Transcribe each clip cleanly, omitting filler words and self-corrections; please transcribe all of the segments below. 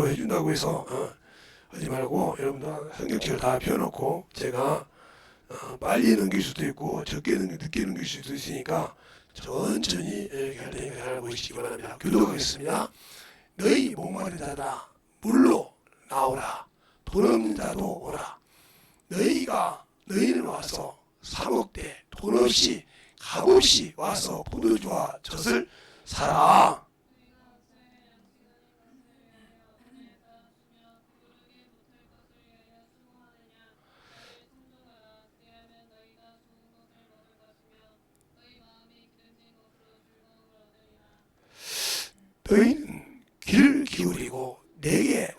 해준다고 해서 하지 말고 여러분들 성경책을 다 펴놓고 제가 빨리 넘길 수도 있고 늦게 넘길 수도 있으니까 천천히 이렇게 할 테니까 잘 보시기 바랍니다. 교독하겠습니다. 너희 목마른 자다 물로 나오라. 돈 없는 자도 오라. 너희는 와서 사 먹되 돈 없이 값없이 와서 포도주와 젖을 사라. 너희는 귀를 기울이고 내게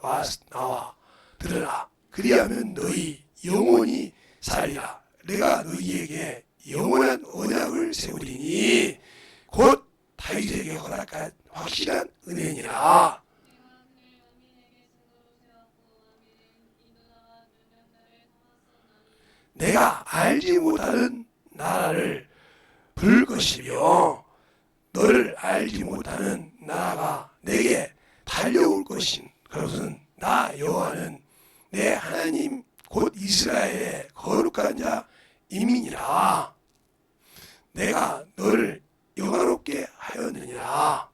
나와 들으라. 그리하면 너희 영원히 살리라. 내가 너희에게 영원한 언약을 세우리니 곧 다윗에게 허락한 확실한 은혜니라. 내가 알지 못하는 나라를 부를 것이며 너를 알지 못하는 나라가 내게 달려올 것인 그것은 나 여호와는 내 하나님 곧 이스라엘의 거룩한 자 이민이라. 내가 너를 영화롭게 하였느니라.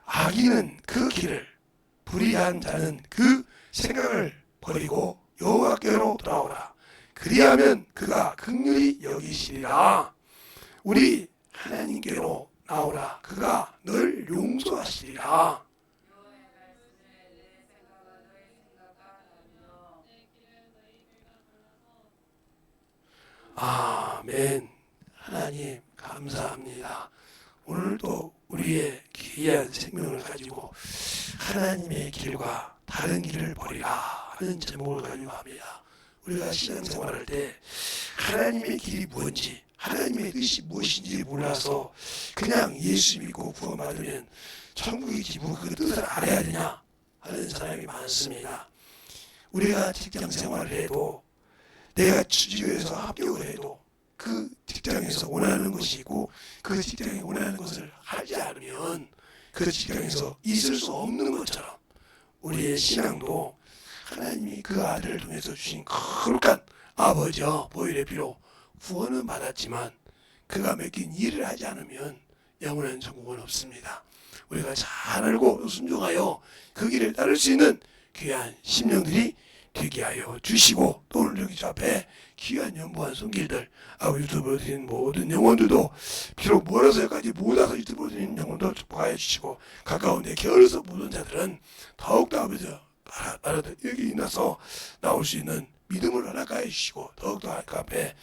악인은 그 길을 불의한 자는 그 생각을 버리고 여호와께로 돌아오라. 그리하면 그가 긍휼히 여기시리라. 우리 하나님께로 나오라. 그가 널 용서하시리라. 아멘. 하나님 감사합니다. 오늘도 우리의 귀한 생명을 가지고 하나님의 길과 다른 길을 버리라 하는 제목을 가지고 합니다. 우리가 신앙생활할 때 하나님의 길이 뭔지 하나님의 뜻이 무엇인지 몰라서 그냥 예수 믿고 구원받으면 천국이지 그 뜻을 알아야 되냐 하는 사람이 많습니다. 우리가 직장생활을 해도 내가 취직해서 합격을 해도 그 직장에서 원하는 것이 있고 그 직장에 원하는 것을 하지 않으면 그 직장에서 있을 수 없는 것처럼 우리의 신앙도 하나님이 그 아들을 통해서 주신 거룩한 아버지여 보혈의 피로 구원은 받았지만 그가 맡긴 일을 하지 않으면 영원한 천국은 없습니다. 우리가 잘 알고 순종하여 그 길을 따를 수 있는 귀한 심령들이 되게 하여 주시고 또 오늘 여기 저 앞에 귀한 연보한 손길들 유튜브로 드리는 모든 영혼들도 비록 멀어서 여기까지 못 와서 유튜브로 드리는 영혼도 축복하여 주시고 가까운데 게을러서 못 온 자들은 더욱더 아버지 여기 나서 나올 수 있는 믿음을 허락하여 주시고 더욱더 그 앞에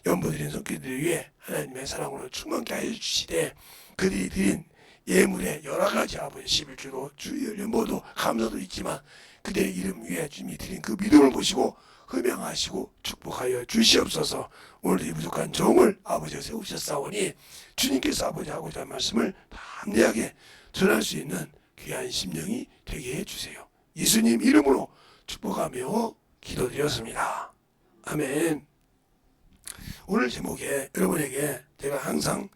연보드린 손길들 위해 하나님의 사랑으로 충만케 하여 주시되 그들이 드린 예물의 여러 가지 아버지 11주로 주의 연보도 감사도 있지만 그들의 이름 위에 주님이 드린 그 믿음을 보시고 흠양하시고 축복하여 주시옵소서. 오늘도 이 부족한 종을 아버지가 세우셨사오니 주님께서 아버지 하고자 할 말씀을 담대하게 전할 수 있는 귀한 심령이 되게 해주세요. 예수님 이름으로 축복하며 기도드렸습니다. 아멘. 오늘 제목에 여러분에게 제가 항상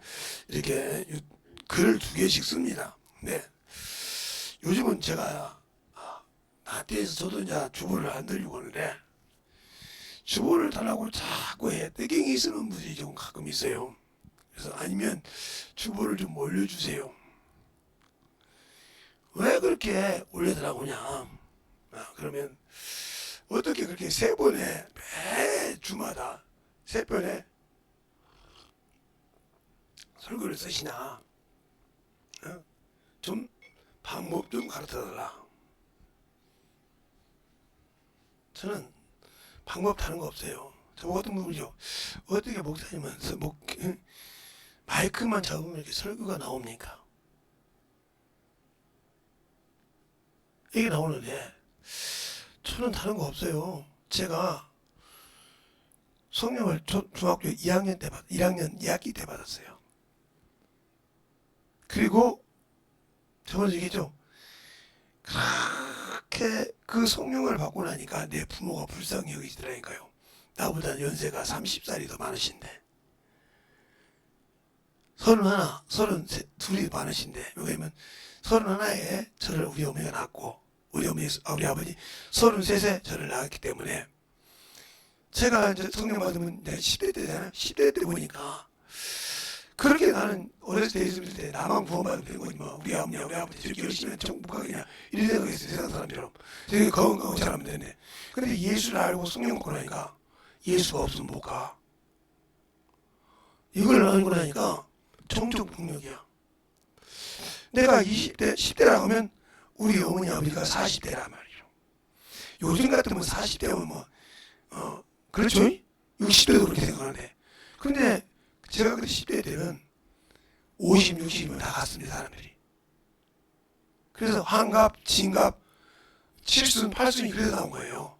이렇게 글을 2개씩 씁니다. 네. 요즘은 제가 나태해서 저도 이제 주보를 안 들리고 하는데 주보를 달라고 자꾸 해. 떼갱이 쓰는 분들이 좀 가끔 있어요. 그래서 아니면 주보를 좀 올려주세요. 왜 그렇게 올려달라고냐? 그러면 어떻게 그렇게 3번에 매 주마다 3번에 설교를 쓰시나? 좀 방법 좀 가르쳐달라. 저는 방법 다른 거 없어요. 저 같은 분이죠. 어떻게 목사님은 마이크만 잡으면 이렇게 설교가 나옵니까? 이게 나오는데 저는 다른 거 없어요. 제가 성령을 중학교 2학년 2학기 때 받았어요. 그리고 저번에 얘기했죠. 그렇게 그 성령을 받고 나니까 내 부모가 불쌍히 여기시더라니까요. 나보다 연세가 30살이 더 많으신데 31, 33, 둘이 많으신데, 왜냐면 31에 저를 우리 어머니가 낳았고, 우리 아버지 33세 저를 낳았기 때문에, 제가 이제 성령 받으면 내가 10대 때잖아요. 10대 때 보니까, 그렇게 나는 어렸을 때 있을 때 나만 구원받으면 되는 거지 뭐 우리 어머니 우리 아버지 저렇게 열심히 하면 천국 가겠냐 이런 생각했어요. 세상 사람처럼 되게 건강하고 잘하면 되네. 근데 예수를 알고 성령 받고 나니까 예수가 없으면 못 가. 이걸 알고 나니까 정정폭력이야. 내가 20대 10대라고 하면 우리 어머니 아버지가 40대란 말이죠. 요즘 같으면 40대면 뭐 그렇죠? 60대도 그렇게 생각하는데, 근데 제가 그때 10대 때는 50, 60이면 다 갔습니다, 사람들이. 그래서 환갑, 진갑, 7순, 8순이 그래서 나온 거예요.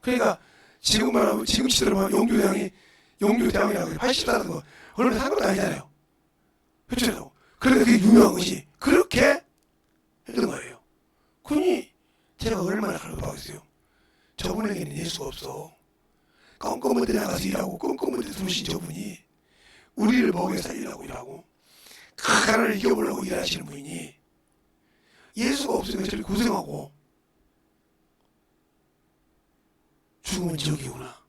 그러니까 지금 말하면, 지금 시대로 말하면 용조대왕이라고 80살라는 거, 얼마 한 것도 아니잖아요. 그렇죠? 그러니까 그게 유명한 것이 그렇게 했던 거예요. 그러니 제가 얼마나 갈급하겠어요. 저분에게는 예수가 없어. 껌껌한 데 나가서 일하고 껌껌한 데 두신 저분이 우리를 먹여 살리려고 일하고 가난을 이겨보려고 일하시는 분이니 예수가 없으니까 저렇게 고생하고 죽으면 지옥이구나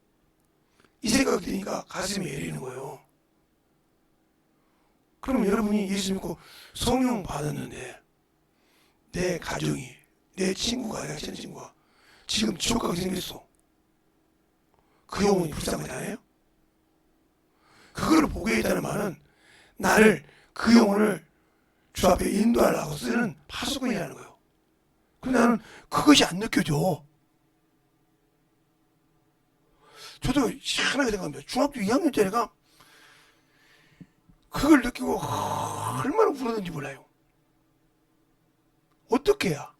이 생각이 드니까 가슴이 애리는 거예요. 그러면 여러분이 예수 믿고 성령 받았는데 내 가정이, 내 친구가, 내가 친한 친구가 지금 지옥 가게 생겼어. 그 영혼이 불쌍하지 않아요? 그거를 보게 했다는 말은 나를, 그 영혼을 주 앞에 인도하려고 쓰는 파수꾼이라는 거예요. 근데 나는 그것이 안 느껴져. 저도 희한하게 생각합니다. 중학교 2학년 때가 그걸 느끼고 얼마나 울었는지 몰라요. 어떻게 해야?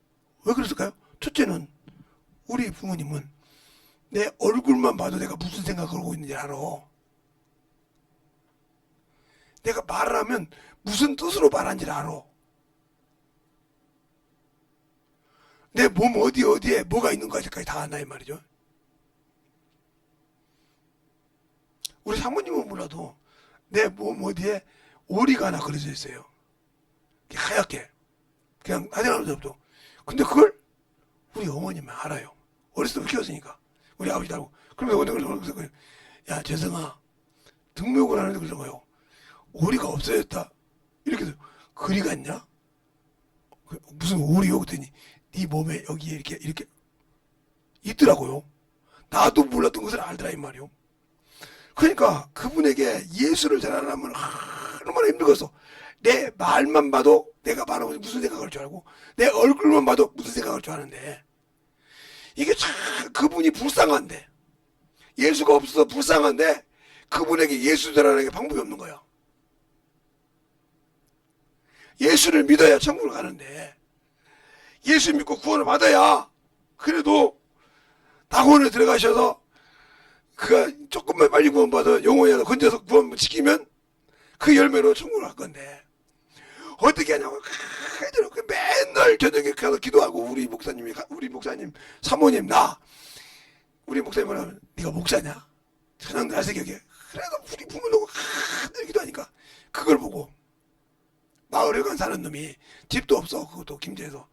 왜 그랬을까요? 첫째는 우리 부모님은 내 얼굴만 봐도 내가 무슨 생각을 하고 있는지 알아. 내가 말을 하면 무슨 뜻으로 말하는지를 알아. 내 몸 어디에 뭐가 있는가까지 다 안다 이 말이죠. 우리 사모님은 몰라도 내 몸 어디에 오리가 하나 그려져 있어요. 하얗게. 그냥 나대가는 데부터. 근데 그걸 우리 어머님만 알아요. 어렸을 때 키웠으니까. 우리 아버지 닮고. 그러면 야 재성아 등록을 하는데 그런 거예요. 오리가 없어졌다. 이렇게 해서 그리 갔냐? 무슨 오리요? 그랬더니 네 몸에 여기에 이렇게 있더라고요. 나도 몰랐던 것을 알더라 이 말이요. 그러니까 그분에게 예수를 전하려면 얼마나 힘들겠어. 내 말만 봐도 내가 말하면 무슨 생각할 줄 알고 내 얼굴만 봐도 무슨 생각할 줄 아는데 이게 참 그분이 불쌍한데 예수가 없어서 불쌍한데 그분에게 예수 전하는 게 방법이 없는 거야. 예수를 믿어야 천국을 가는데 예수 믿고 구원을 받아야 그래도 낙원에 들어가셔서 그가 조금만 빨리 구원받아 영혼이라도 건져서 구원 지키면 그 열매로 천국을 갈 건데 어떻게 하냐고 맨날 저녁에 가서 기도하고 우리 목사님 사모님 우리 목사님 뭐라면 네가 목사냐? 저녁 날 새벽에 그래도 우리 부모님하고 늘 기도하니까 그걸 보고 마을에 간 사는 놈이 집도 없어. 그것도 김제에서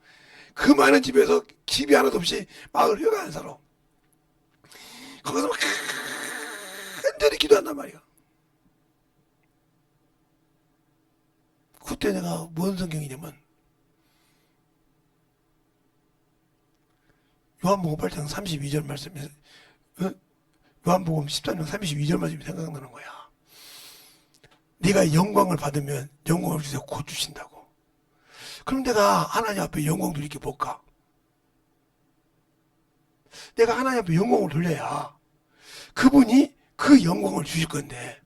그 많은 집에서 집이 하나도 없이 마을 회관 살아. 거기서 막 간절히 기도한단 말이야. 그때 내가 뭔 성경이냐면 요한복음 8장 32절 말씀에서 요한복음 13장 32절 말씀이 생각나는 거야. 네가 영광을 받으면 영광을 주세요 곧 주신다고. 그럼 내가 하나님 앞에 영광 돌리게 볼까? 내가 하나님 앞에 영광을 돌려야 그분이 그 영광을 주실 건데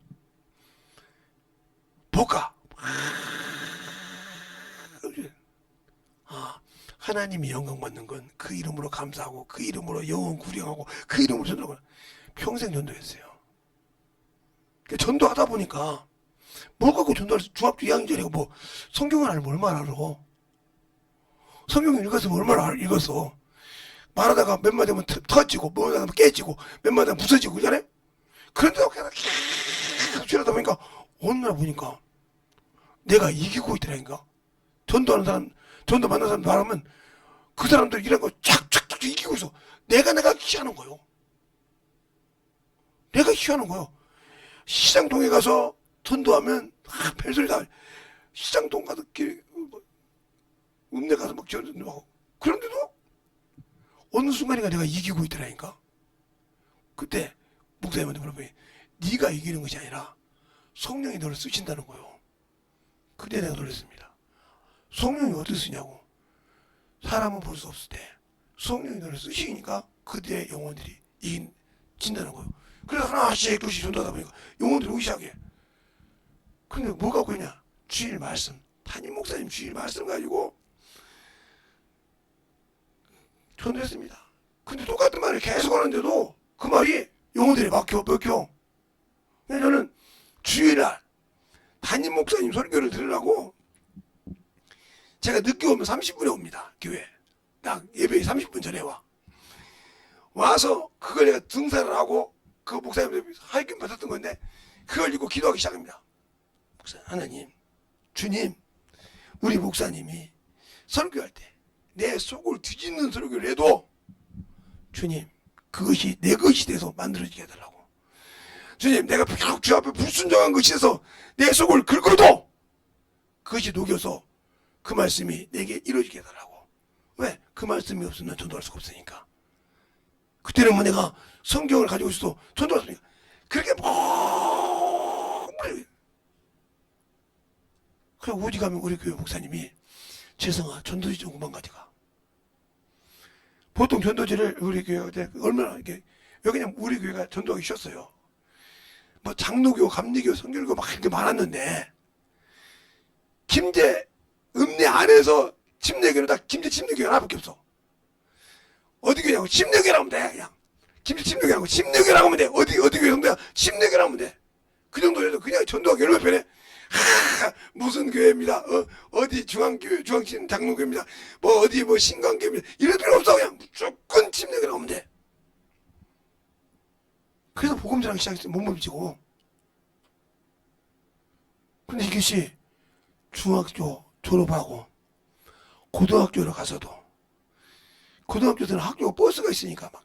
볼까? 하나님이 영광 받는 건 그 이름으로 감사하고 그 이름으로 영혼 구령하고 그 이름으로 전도하고 평생 전도했어요. 전도하다 보니까 뭘 갖고 전도할 수, 중학교 2학년 전에 뭐 성경을 알면 얼마나 알아. 성경을 읽었으면 얼마나 읽었어. 말하다가 몇 마디 하면 터지고 몇 마디 하면 깨지고 몇 마디 하면 부서지고 그러잖아요. 그런데도 그냥 계속 지나다 보니까 어느 날 보니까 내가 이기고 있더라니까. 전도하는 사람, 전도 만난 사람 말하면 그 사람들 이런 거 쫙쫙쫙 이기고 있어. 내가 희한한 거요. 내가 희한한 거요. 시장통에 가서 전도하면 별소리 다. 시장통 가서 읍내 가서 막 전도하고. 그런데도 어느 순간인가 내가 이기고 있더라니까. 그때 목사님한테 물어보니 네가 이기는 것이 아니라 성령이 너를 쓰신다는 거요. 그때 내가 놀랐습니다. 성령이 어떻게 쓰냐고. 사람은 볼 수 없을 때 성령이 너를 쓰시니까 그때의 영혼들이 이긴다는 거요. 그래서 하나씩 둘씩 전도하다 보니까 영혼들이 오기 시작해. 근데 뭐 갖고 있냐? 주일 말씀. 담임 목사님 주일 말씀 가지고 전도했습니다. 근데 똑같은 말을 계속 하는데도 그 말이 영혼들이 막혀. 저는 주일날 담임 목사님 설교를 들으려고 제가 늦게 오면 30분에 옵니다. 교회. 딱 예배 30분 전에 와. 와서 그걸 내가 등산을 하고 그 목사님 하이킹 받았던 건데 그걸 읽고 기도하기 시작합니다. 하나님, 주님, 우리 목사님이 설교할 때 내 속을 뒤집는 설교를 해도 주님, 그것이 내 것이 돼서 만들어지게 해달라고. 주님, 내가 비록 주 앞에 불순종한 것이 돼서 내 속을 긁어도 그것이 녹여서 그 말씀이 내게 이루어지게 해달라고. 왜? 그 말씀이 없으면 전도할 수가 없으니까. 그때는 뭐 내가 성경을 가지고 있어도 전도할 수 없으니까. 그렇게 그래 어디 가면 우리 교회 목사님이 재성아 전도지 좀 그만 가져가. 보통 전도지를 우리 교회가 얼마나 이렇게 여기는 우리 교회가 전도하기 쉬웠어요. 뭐 장로교, 감리교, 성결교 막 이렇게 많았는데 김제 읍내 안에서 침례교는 딱 김제 침례교 하나밖에 없어. 어디 교회냐고 침례교라고 하면 돼. 그냥 김제 침례교라고 침례교라고 하면 돼. 어디 교회 성도야 침례교라고 하면 돼. 그 정도에도 그냥 전도하기 얼마나 편해. 무슨 교회입니다. 어디 중앙교회, 중앙신 장로교입니다. 뭐 어디 뭐 신광교입니다. 이럴 필요 없어. 그냥 무조건 침례교라고 하면 돼. 그래서 복음 전하기 시작했어요. 몸부림치고. 근데 이것이 중학교 졸업하고 고등학교를 가서도 고등학교에서는 학교 버스가 있으니까 막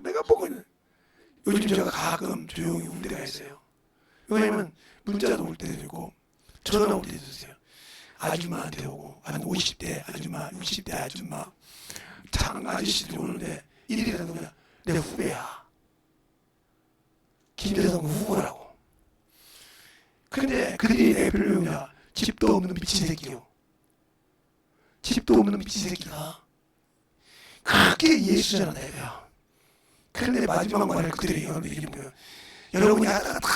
내가 보고 있는 요즘 제가 가끔 조용히 올 때가 있어요. 왜냐면 문자도 올 때도 있고 전화 올 때도 있어요. 아줌마한테 오고 한 50대 아줌마 60대 아줌마 장 아저씨들이 오는데 이들이라는 거냐 내 후배야. 김대성 후보라고. 근데 그들이 내 별명이야. 집도 없는 미친 새끼요. 집도 없는 미친 새끼가 그게 예수잖아 내가. 그런데 마지막 말을 그들이 얘기하는 거야. 여러분이 하다가 다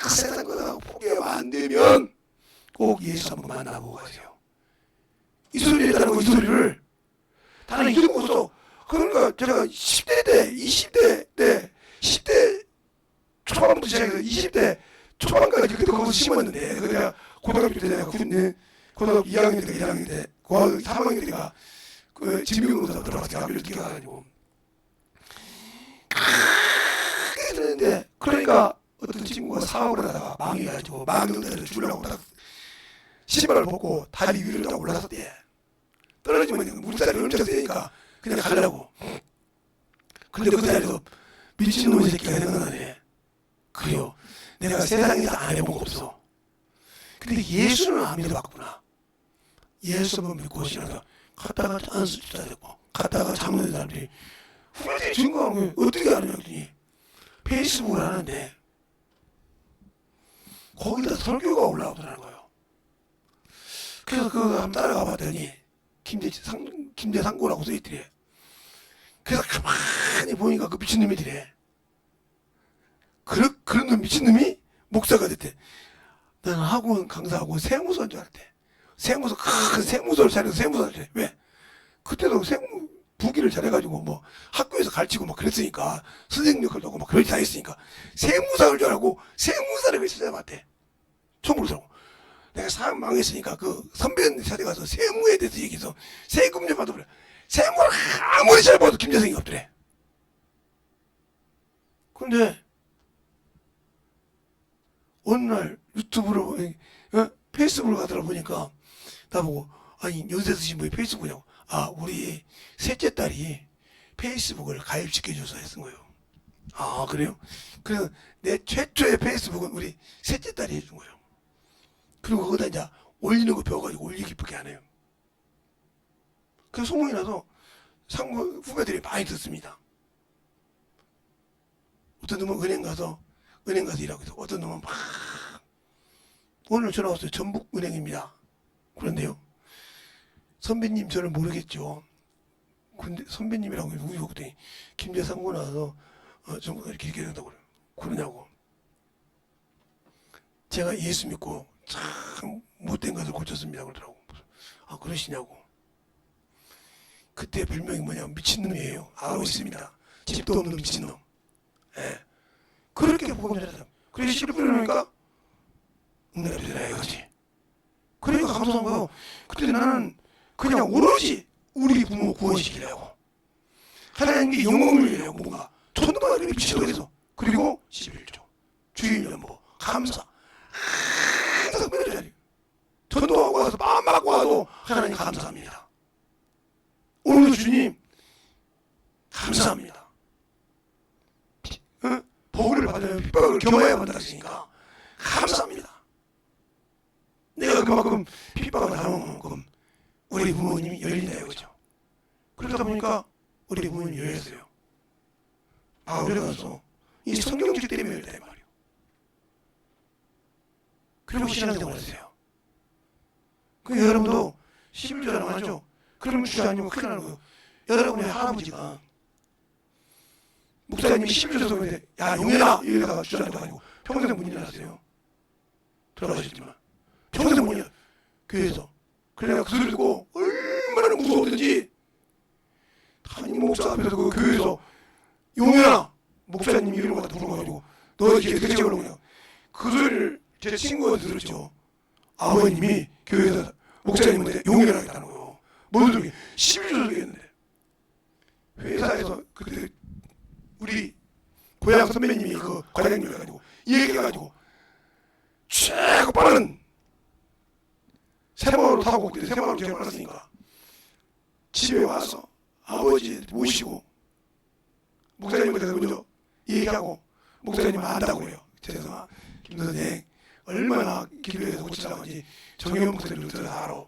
세상 거다 포기하면 안 되면 꼭 예수 한번 만나보고 가세요. 이 소리를 했다는 거, 이 소리를. 나는 이름 없어. 그러니까 제가 10대 때, 20대 때, 10대 초반부터 시작해서 20대 초반까지 그때 거기서 심었는데, 내가 고등학교 때 내가 고등학교 2학년 때, 1학년 때, 고등학교 3학년 때가 그 진명으로 들어갔어요. 학교를 늦게 가가지고. 그랬는데, 그러니까 어떤 친구가 사업을 하다가 망해가지고 망경대를 주려고 딱 신발을 벗고 다리 위를 딱 올라섰대. 떨어지면 물살이 엄청 세니까 그냥 가려고. 근데 그 자리에서 미친놈의 새끼가 생각나네. 그래요. 내가 세상에서 안 해본 거 없어. 근데 예수는 안 믿어봤구나. 예수만 믿고 신앙서 갔다가 안수 주다 되고 갔다가 장로된 사람들이 후배들이 증거하는 거 어떻게 하느냐 했더니 페이스북을 하는데 거기다 설교가 올라오더라는 거예요. 그래서 그거 한번 따라가 봤더니 김제 상고라고 써있더래. 그래서 가만히 보니까 그 미친놈이더래. 그런 놈 미친놈이 목사가 됐대. 나는 학원 강사하고 세무서인 줄 알았대. 세무서 큰 세무서를 차려서 세무서를 해. 왜? 그때도 부기를 잘해가지고 뭐 학교에서 가르치고 막 그랬으니까 선생님 역할도 하고 막 그런 다 했으니까 세무사를 줄 알고 세무사를 찾아봤대. 총으로 들고. 내가 사업 망했으니까 그 선배님 세대 가서 세무에 대해서 얘기해서 세금 좀 받아보래. 세무를 아무리 잘 봐도 김재성이 없더래. 근데 어느 날 유튜브로 페이스북을 가더라 보니까 나보고 아니 연세 드신 분이 페이스북이냐고. 아 우리 셋째 딸이 페이스북을 가입시켜줘서 했은 거예요. 아 그래요? 그래서 내 최초의 페이스북은 우리 셋째 딸이 해준 거예요. 그리고 거기다 이제 올리는 거 배워가지고 올리기밖에 안 해요. 그래서 소문이 나서 상무 후배들이 많이 듣습니다. 어떤 놈은 은행 가서 일하고 있어. 어떤 놈은 막 오늘 전화 왔어요. 전북은행입니다. 그런데요. 선배님 저를 모르겠죠. 근데 선배님이라고 누구요? 그랬더니 김대상고 나와서 전부 이렇게 된다고 그래요. 그러냐고. 제가 예수 믿고 참 못된 것을 고쳤습니다. 그러더라고. 아 그러시냐고. 그때 별명이 뭐냐면 미친놈이에요. 알고 있습니다. 집도 없는 미친놈. 예. 그렇게 복음 전했어요. 그래서 씨를 뿌리니까 응답이 되라 이거지. 그러니까 감사한 거예요. 그때 나는 그냥 오로지 우리 부모 구원시키려고 하나님께 영광을 위하려고 뭔가 천도만을 미치도해서 그리고 11조 주일 연보 감사 항상 매일 전도하고 와서 마음 먹고 와도 하나님 감사합니다. 오늘도 주님 감사합니다. 복을 받으면 핍박을 경험해야 한다니까 감사합니다. 내가 그만큼 핍박을 당한 만큼 우리 부모님이 열린다 이거죠. 그러다 보니까 우리 부모님이 열렸어요. 마을에 가서 이 성경책 때문에 열렸다 이 말이에요. 그리고 신앙생활 했어요. 그 여러분도 11조라는 하죠. 그러면 주저 아니면 큰일 나는 거예요. 여러분의 할아버지가 목사님이 11조 성경에 야 용해라 이러다가 주저앉아 가지고 평생 못 일어났어요. 돌아가셨지만 평생 못 일어났어요. 교회에서. 그래 내가 그 소리 듣고 얼마나 무서웠든지 담임 목사 앞에서 그 교회에서 용해라 목사님 이름 갖다 부르고가지고 너 이렇게 어떻게 올라오냐 그 소리를 제 친구한테 들었죠. 아버님이 교회에서 목사님한테 용해라 했다는 거예요. 뭔 소리 11조 소리 했는데 회사에서 그때 우리 고향 선배님이 그 과장님 해가지고 이 얘기해가지고 최고 빠른 새마을로 타고 그때 새마을로 제가 만났으니까 집에 와서 아버지 모시고 목사님한테 먼저 얘기하고 목사님 안다고 그래요. 그래서 김 선생 얼마나 기도해서 고치려고 하지 정현 목사님을 들어서 알아.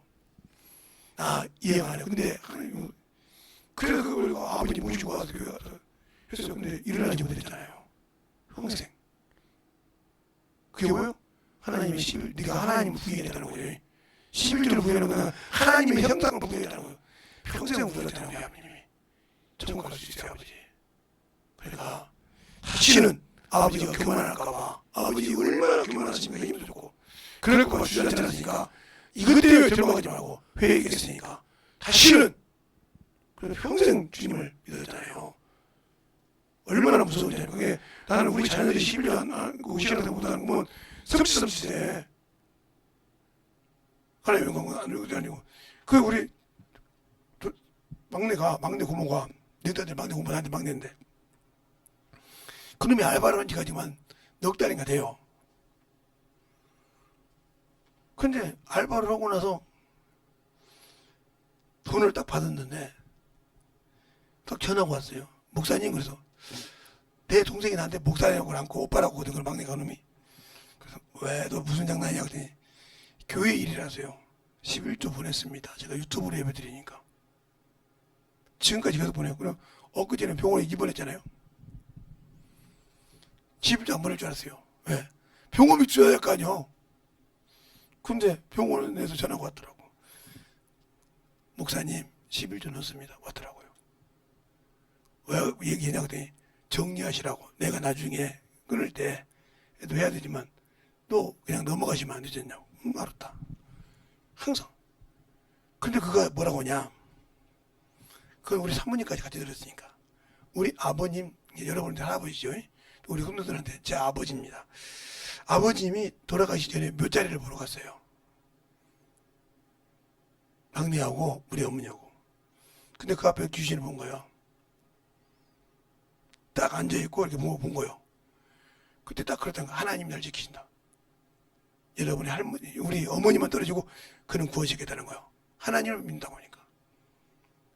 나 이해 안 해요. 근데 그래서 그걸 아버지 모시고 와서 교회 가서 했어요. 근데 일어나지 못했잖아요. 평생. 그게 뭐예요? 하나님의 11, 네가 하나님 부인했다는 거예요. 11조를 부인하는 거는 하나님의 형상을 부인했다는 거예요. 평생 부인했다는 거예요. 아버님이. 천국 갈 수 있어요. 아버지. 그러니까 다시는 아버지가 교만할까봐 아버지 얼마나 교만하시니까 힘도 좋고 그럴 거가 주저앉지 않았으니까 이것 때문에 절망하지 말고 회개했으니까 다시는 그래서 평생 주님을 믿었잖아요. 얼마나 무서운지. 그게 나는 우리 자녀들이 11년 신앙생활 못하는 거면 섬찟섬찟해. 하나님 영광은 아니고 그 우리 막내 고모가 내 딸들 막내 고모 나한테 막내인데 그놈이 알바를 한 지가 지만 넉 달인가 돼요. 근데 알바를 하고 나서 돈을 딱 받았는데 딱 전화가 왔어요. 목사님 그래서 내 동생이 나한테 목사라고 안고 오빠라고 하거든. 그 막내가 놈이. 그래서 왜 너 무슨 장난이냐 그랬더니 교회 일이라서요. 11조 보냈습니다. 제가 유튜브로 예배드리니까. 지금까지 계속 보내고 그럼 엊그제는 병원에 입원했잖아요. 11조 안 보낼 줄 알았어요. 왜? 병원비 줘야 할 거 아니요. 근데 병원에서 전화가 왔더라고. 목사님 11조 넣습니다. 왔더라고요. 왜 얘기했냐 그랬더니 정리하시라고. 내가 나중에 끊을 때도 해야 되지만 또 그냥 넘어가시면 안 되겠냐고. 알았다. 항상. 근데 그가 뭐라고 하냐. 그건 우리 사모님까지 같이 들었으니까. 우리 아버님, 여러분들 할아버지죠. 우리 형님들한테 제 아버지입니다. 아버님이 돌아가시기 전에 몇 자리를 보러 갔어요. 막내하고 우리 어머니하고. 근데 그 앞에 귀신을 본 거예요. 딱 앉아있고 이렇게 본 거예요. 그때 딱 그랬던 거 하나님이 날 지키신다. 여러분의 할머니, 우리 어머니만 떨어지고 그는 구워지겠다는 거예요. 하나님을 믿는다고 하니까.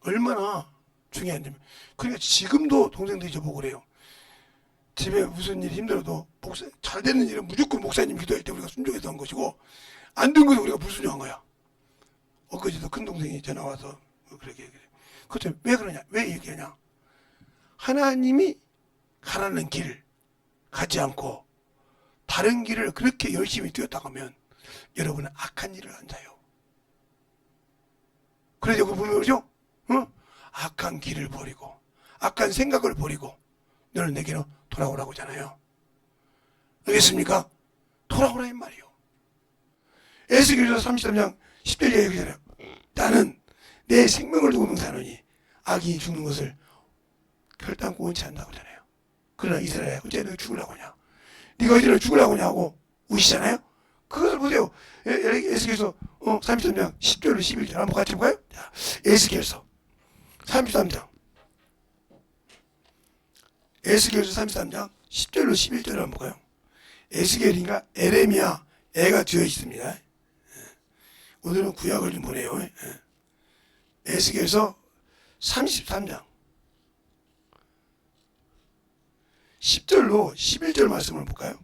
얼마나 중요한지. 그러니까 지금도 동생들이 저보고 그래요. 집에 무슨 일이 힘들어도 잘 되는 일은 무조건 목사님 기도할 때 우리가 순종해서 한 것이고 안 된 것은 우리가 불순종한 거야. 엊그제도 큰 동생이 전화 와서 그렇게 얘기해요. 그때 왜 그러냐? 왜 얘기하냐? 하나님이 가라는 길 가지 않고 다른 길을 그렇게 열심히 뛰었다고 하면 여러분은 악한 일을 한다요. 그래서 그 보면 그러죠? 악한 길을 버리고 악한 생각을 버리고 너는 내게로 돌아오라고 하잖아요. 알겠습니까? 돌아오라 이 말이요. 에스겔서 33장 10절에 얘기하잖아요. 나는 내 생명을 두고 맹세하노니 악인이 죽는 것을 결단코 원치 않는다고 하잖아요. 그러나 이스라엘아 어째 너 죽으려고 하냐? 네가 어째 너 죽으려고 하냐고 우시잖아요. 그것을 보세요. 에스겔서 33장 10절로 11절 한번 같이 볼까요? 자, 에스겔서 33장 에스겔서 33장 10절로 11절을 한번 볼까요? 에스겔인가 에레미야 애가 되어 있습니다. 오늘은 구약을 좀 보내요. 에스겔서 33장 10절로 11절 말씀을 볼까요?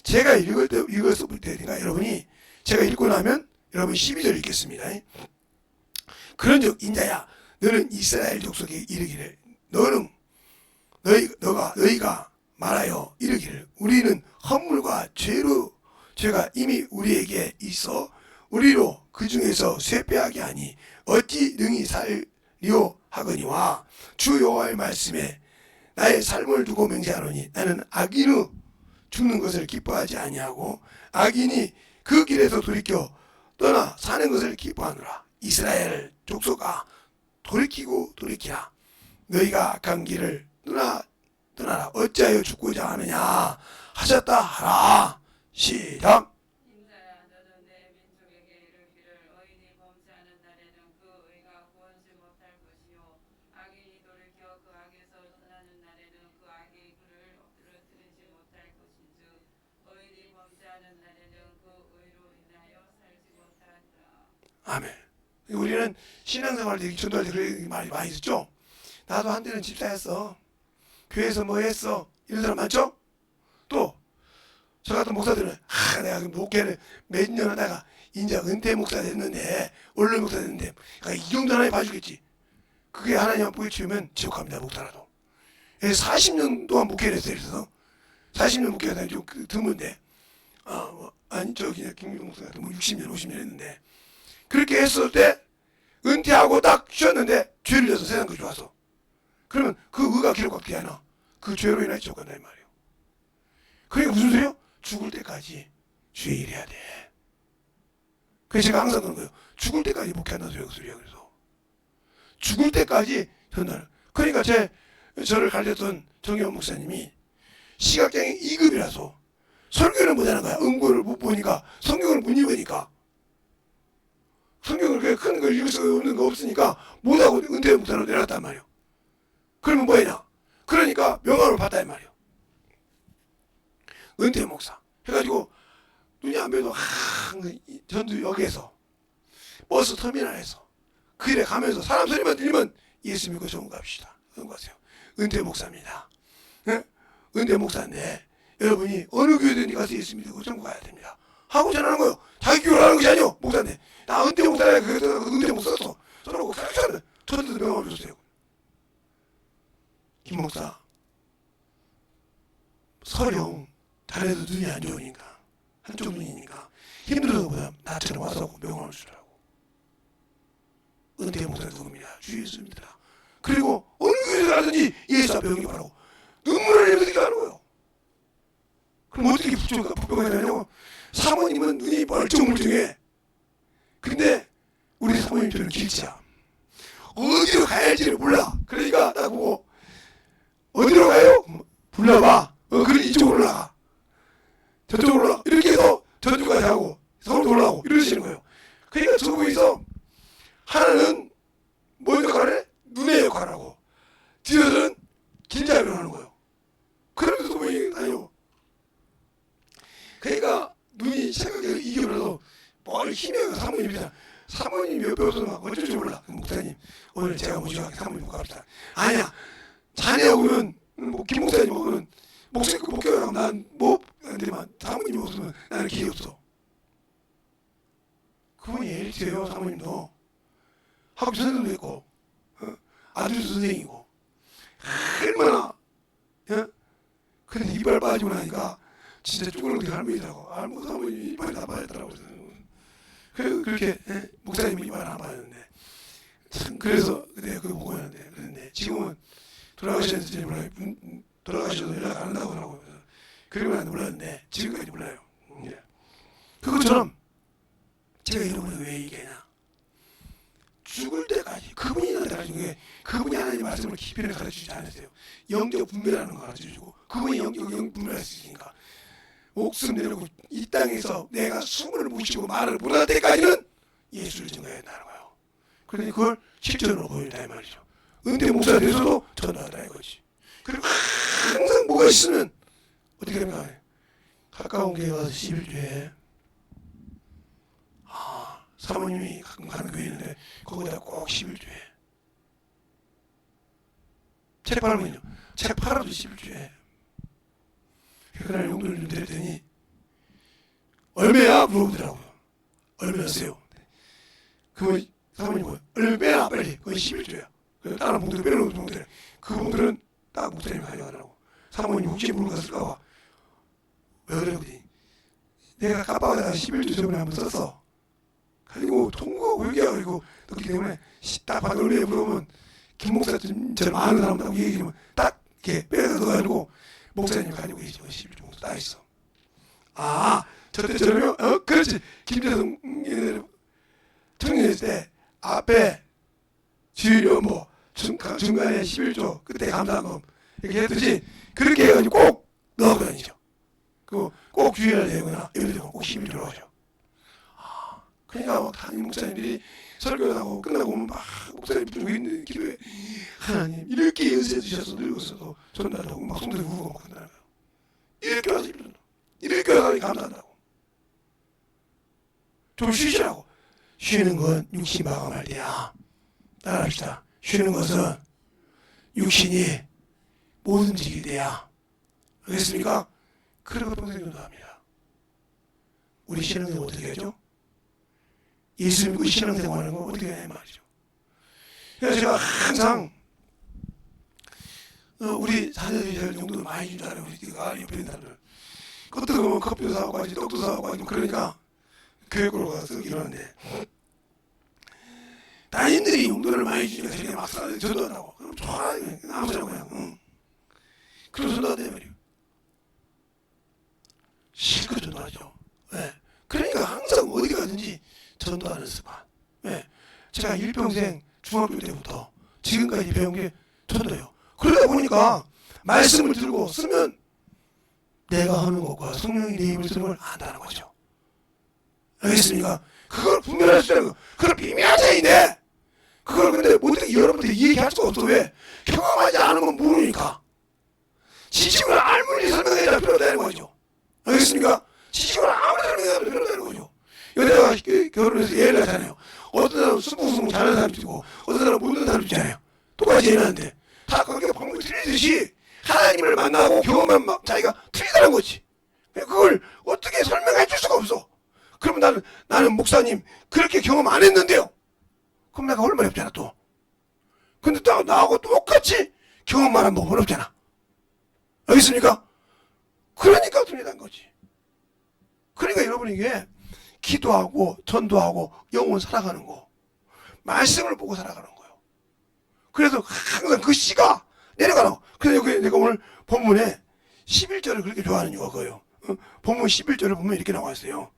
제가 읽었을 때니까 여러분이 제가 읽고 나면 여러분 12절 읽겠습니다. 그런즉 인자야 너는 이스라엘 족속에 이르기를 너희가 말하여 이르기를 우리는 허물과 죄가 이미 우리에게 있어 우리로 그 중에서 쇠pe하게 하니 어찌 능히 살리오 하거니와 주 여호와의 말씀에 나의 삶을 두고 맹세하노니 나는 악인의 죽는 것을 기뻐하지 아니하고 악인이 그 길에서 돌이켜 떠나 사는 것을 기뻐하노라. 이스라엘 족속아 돌이키라. 너희가 악한 길을 떠나라. 어찌하여 죽고자 하느냐 하셨다 하라. 시작. 인자야 너는 내 민족에게 이르기를 의인이 범죄하는 날에는 그 의가 구원치 못할 것이요 악인이 돌이켜 그 악에서 떠나는 날에는 그 악이 그를 엎드러뜨리지 못할 것인즉 의인이 범죄하는 날에는 그 의로 인하여 살지 못하리라. 아멘. 우리는 신앙생활 때 전도할 때 그런 말이 많이 있었죠. 나도 한때는 집사했어. 교회에서 뭐 했어. 이런 사람 많죠? 또 저 같은 목사들은 내가 목회를 몇 년 하다가 이제 은퇴 목사 됐는데 원로 목사 됐는데 이 정도 하나님 봐주겠지. 그게 하나님 보게 치우면 지옥 갑니다. 목사라도. 40년 동안 목회를 했어요. 그래서 40년 목회가 좀 드문데 아니 저 그냥 김민호 목사 같은 뭐 60년 50년 했는데 그렇게 했을 때 은퇴하고 딱 쉬었는데 죄를 져서 세상 그 좋아서 그러면 그 의가 기록받지 않아. 그 죄로 인해 지옥 간다 이 말이에요. 그러니까 무슨 소리요? 죽을 때까지 주의 일 해야 돼. 그래서 제가 항상 그런 거예요. 죽을 때까지 목회한다는 소리야. 그래서 죽을 때까지 전달. 그러니까 저를 가르쳤던 정혜원 목사님이 시각장애 2급이라서 설교를 못하는 거야. 응고를 못 보니까 성경을 못 읽으니까 성경을 큰 걸 읽을 수 없는 거 없으니까 못하고 은퇴 목사로 내려갔단 말이에요. 그러면 뭐 했냐? 그러니까 명함을 받다 이 말이에요. 은퇴 목사 해가지고 눈이 안 보여도 전두역에서 버스 터미널에서 그 일에 가면서 사람 소리만 들리면 예수 믿고 전부 갑시다. 그런 거세요. 은퇴 목사입니다. 네? 은퇴 목사인데 여러분이 어느 교회든지 가서 예수 믿고 전부 가야 됩니다. 하고 전하는 거예요. 자기 교회를 하는 것이 아니요. 목사인데 나 은퇴 목사야. 은퇴 목사 썼어. 저러고 가르쳐는 저한테도 명함을 줬어요. 김 목사 서령 자네도 눈이 안 좋으니까 한쪽 눈이니까 힘들어서 보다 나처럼 와서 명함을 주라고. 은퇴 목사 누굽니다. 주 예수 믿으라. 그리고 어느 교회에 가든지 예수 앞에 영접하라고 눈물을 흘리게 하는 거예요. 그럼 어떻게 부족하게 되냐고. 사모님은 눈이 멀쩡멀쩡해. 근데 우리 사모님처럼 길치야. 어디로 가야 할지를 몰라. 그러니까 딱 보고 어디로 가요? 불러봐. 그래 이쪽으로 올라가. 저쪽으로 올라가. 이렇게 해서 저쪽까지 하고 서울도 올라가고 이러시는 거예요. 그러니까 저거에서 하나는 뭐 역할을 해? 눈의 역할을 하고 뒤에서는 길잡이를 하는 거예요. 그러면서 보니 아니요. 그러니까 눈이 생각을 이겨버려도 뭘 힘이 사모님이잖아. 사모님 옆에 없어서 어쩔 줄 몰라. 목사님 오늘 제가 모시고 사모님 못 갑시다. 아니야. 자네 오면 김 목사님 오면 목사님 난뭐 안되지만 사모님이 없으면 나는 기회 없어. 그분이 엘리트예요. 사모님도 학교 선생님도 있고 아주 선생이고 얼마나 근데 이빨 빠지고 나니까 진짜 쭈그러기 할머니라고 알고 사모님 이빨이 다 빠졌더라고. 그렇게 목사님이 이빨 안 빠졌는데 참 그래서 그때 그거 보고 있는데 그런데 지금은 돌아가셨는지 몰라요. 돌아가셔도 연락 안 한다고 하더라고요. 그리고 난 몰랐는데 지금까지 몰라요. 그것처럼 제가 이런 걸 왜 얘기하냐. 죽을 때까지 그분이 나한테 가르쳐준 그분이 하나님 말씀을 깊이 가르쳐주지 않았어요. 영적 분별하는 걸 가르쳐주고 그분이 영적 분별할 수 있으니까 목숨 내놓고 이 땅에서 내가 숨을 못 쉬고 말을 못할 때까지는 예수를 증거해야 한다는 거예요. 그러니 그걸 실전으로 보여준다 이 말이죠. 은퇴 목사가 돼서도 전도하다 이거지. 그리고 항상 뭐가 있으면 어떻게 됩니까? 가까운 교회 가서 11주에 사모님이 가끔 가는 교회 있는데 거기다 꼭 11주에 책 팔면요. 책 팔아도 11주에 그날 용돈을 좀 드렸더니 얼마야? 물어보더라고요. 얼마였어요? 그러면 사모님 뭐예요? 얼마야? 빨리 그건 11주야. 그래서 다른 봉투를 빼놓은 봉투를 그 봉투는 딱 목사님이 가져가더라고. 사모님 혹시 물어갔을까 봐. 왜 그래? 내가 깜빡하다가 11주 전에 한번 썼어. 가지고 통과하고 얘기하고 그렇기 때문에 딱 봐도 얼마에 물어보면 김 목사님처럼 아는 사람하고 얘기하면 딱 이렇게 빼서 넣어가지고 목사님 가지고 계시죠. 11주 봉투 딱 있어. 저때처럼요? 그렇지. 김재성 청년했을 때 앞에 주일요 뭐 중간에 11조 그때 감사금 이렇게 했듯이 그렇게 해가지고 꼭 넣어고 다니죠. 그리고 꼭 주일날 되거나 예를 들면 꼭 11조로 하죠. 그러니까 막 담임 목사님들이 설교하고 끝나고 오면 막 목사님 붙들고 있는 기도에 하나님 이렇게 연세해 주셔서 늙었어도 전달하고 막 손들이 울고 막 한다는 거예요. 이렇게 와서 이렇게 와서 감사한다고. 좀 쉬시라고. 쉬는 건 육신 마감할 때야. 따라합시다. 쉬는 것은 육신이 못 움직일 때야. 알겠습니까? 그리고 평생 전도합니다. 우리 신앙생활 어떻게 하죠? 예수 믿고 신앙생활하는 거 어떻게 해야 말이죠. 그래서 제가 항상 우리 자녀들이 용돈을 많이 준다는 우리가 옆에 있는 사람들 그것도 보면 커피도 사고 가지 떡도 사고 가지 그러니까 교육으로 가서 이러는데 따님들이 용돈을 많이 주니까 자기가 막 전도한다고 그럼 좋아 아무잖아 그냥 그럼 전도한다 말이에요. 실컷 전도하죠. 네. 그러니까 항상 어디 가든지 전도하는 습관. 네. 제가 일평생 중학교 때부터 지금까지 배운 게 전도예요. 그러다 보니까 말씀을 들고 쓰면 내가 하는 것과 성령이 내 입을 쓰는 걸 안다는 거죠. 알겠습니까? 그걸 분별할 수 있는 거. 그걸 비밀한 차이인데 그걸 근데 어떻게 여러분들이 얘기할 수가 없어. 왜? 경험하지 않으면 모르니까. 지식을 아무리 설명해야 필요가 되는 거죠. 알겠습니까? 지식을 아무리 설명해야 필요가 되는 거죠. 여자가 결혼해서 애를 낳잖아요. 어떤 사람은 승부승부 잘하는 사람도 있고 어떤 사람은 못하는 사람도 있잖아요. 똑같이 애 낳는데 다 그게 방법이 틀리듯이 하나님을 만나고 경험하면 막 자기가 틀리다는 거지. 그걸 어떻게 설명해 줄 수가 없어. 그러면 나는 목사님 그렇게 경험 안 했는데요. 그럼 내가 얼마나 없잖아 또. 근데 나하고 똑같이 경험만 하면 어렵잖아. 알겠습니까? 그러니까 틀리다는 거지. 그러니까 여러분이 이게 기도하고 전도하고 영혼 살아가는 거 말씀을 보고 살아가는 거예요. 그래서 항상 그 씨가 내려가는 거. 그래서 여기 내가 오늘 본문에 11절을 그렇게 좋아하는 이유가 그거예요. 본문 11절을 보면 이렇게 나와 있어요.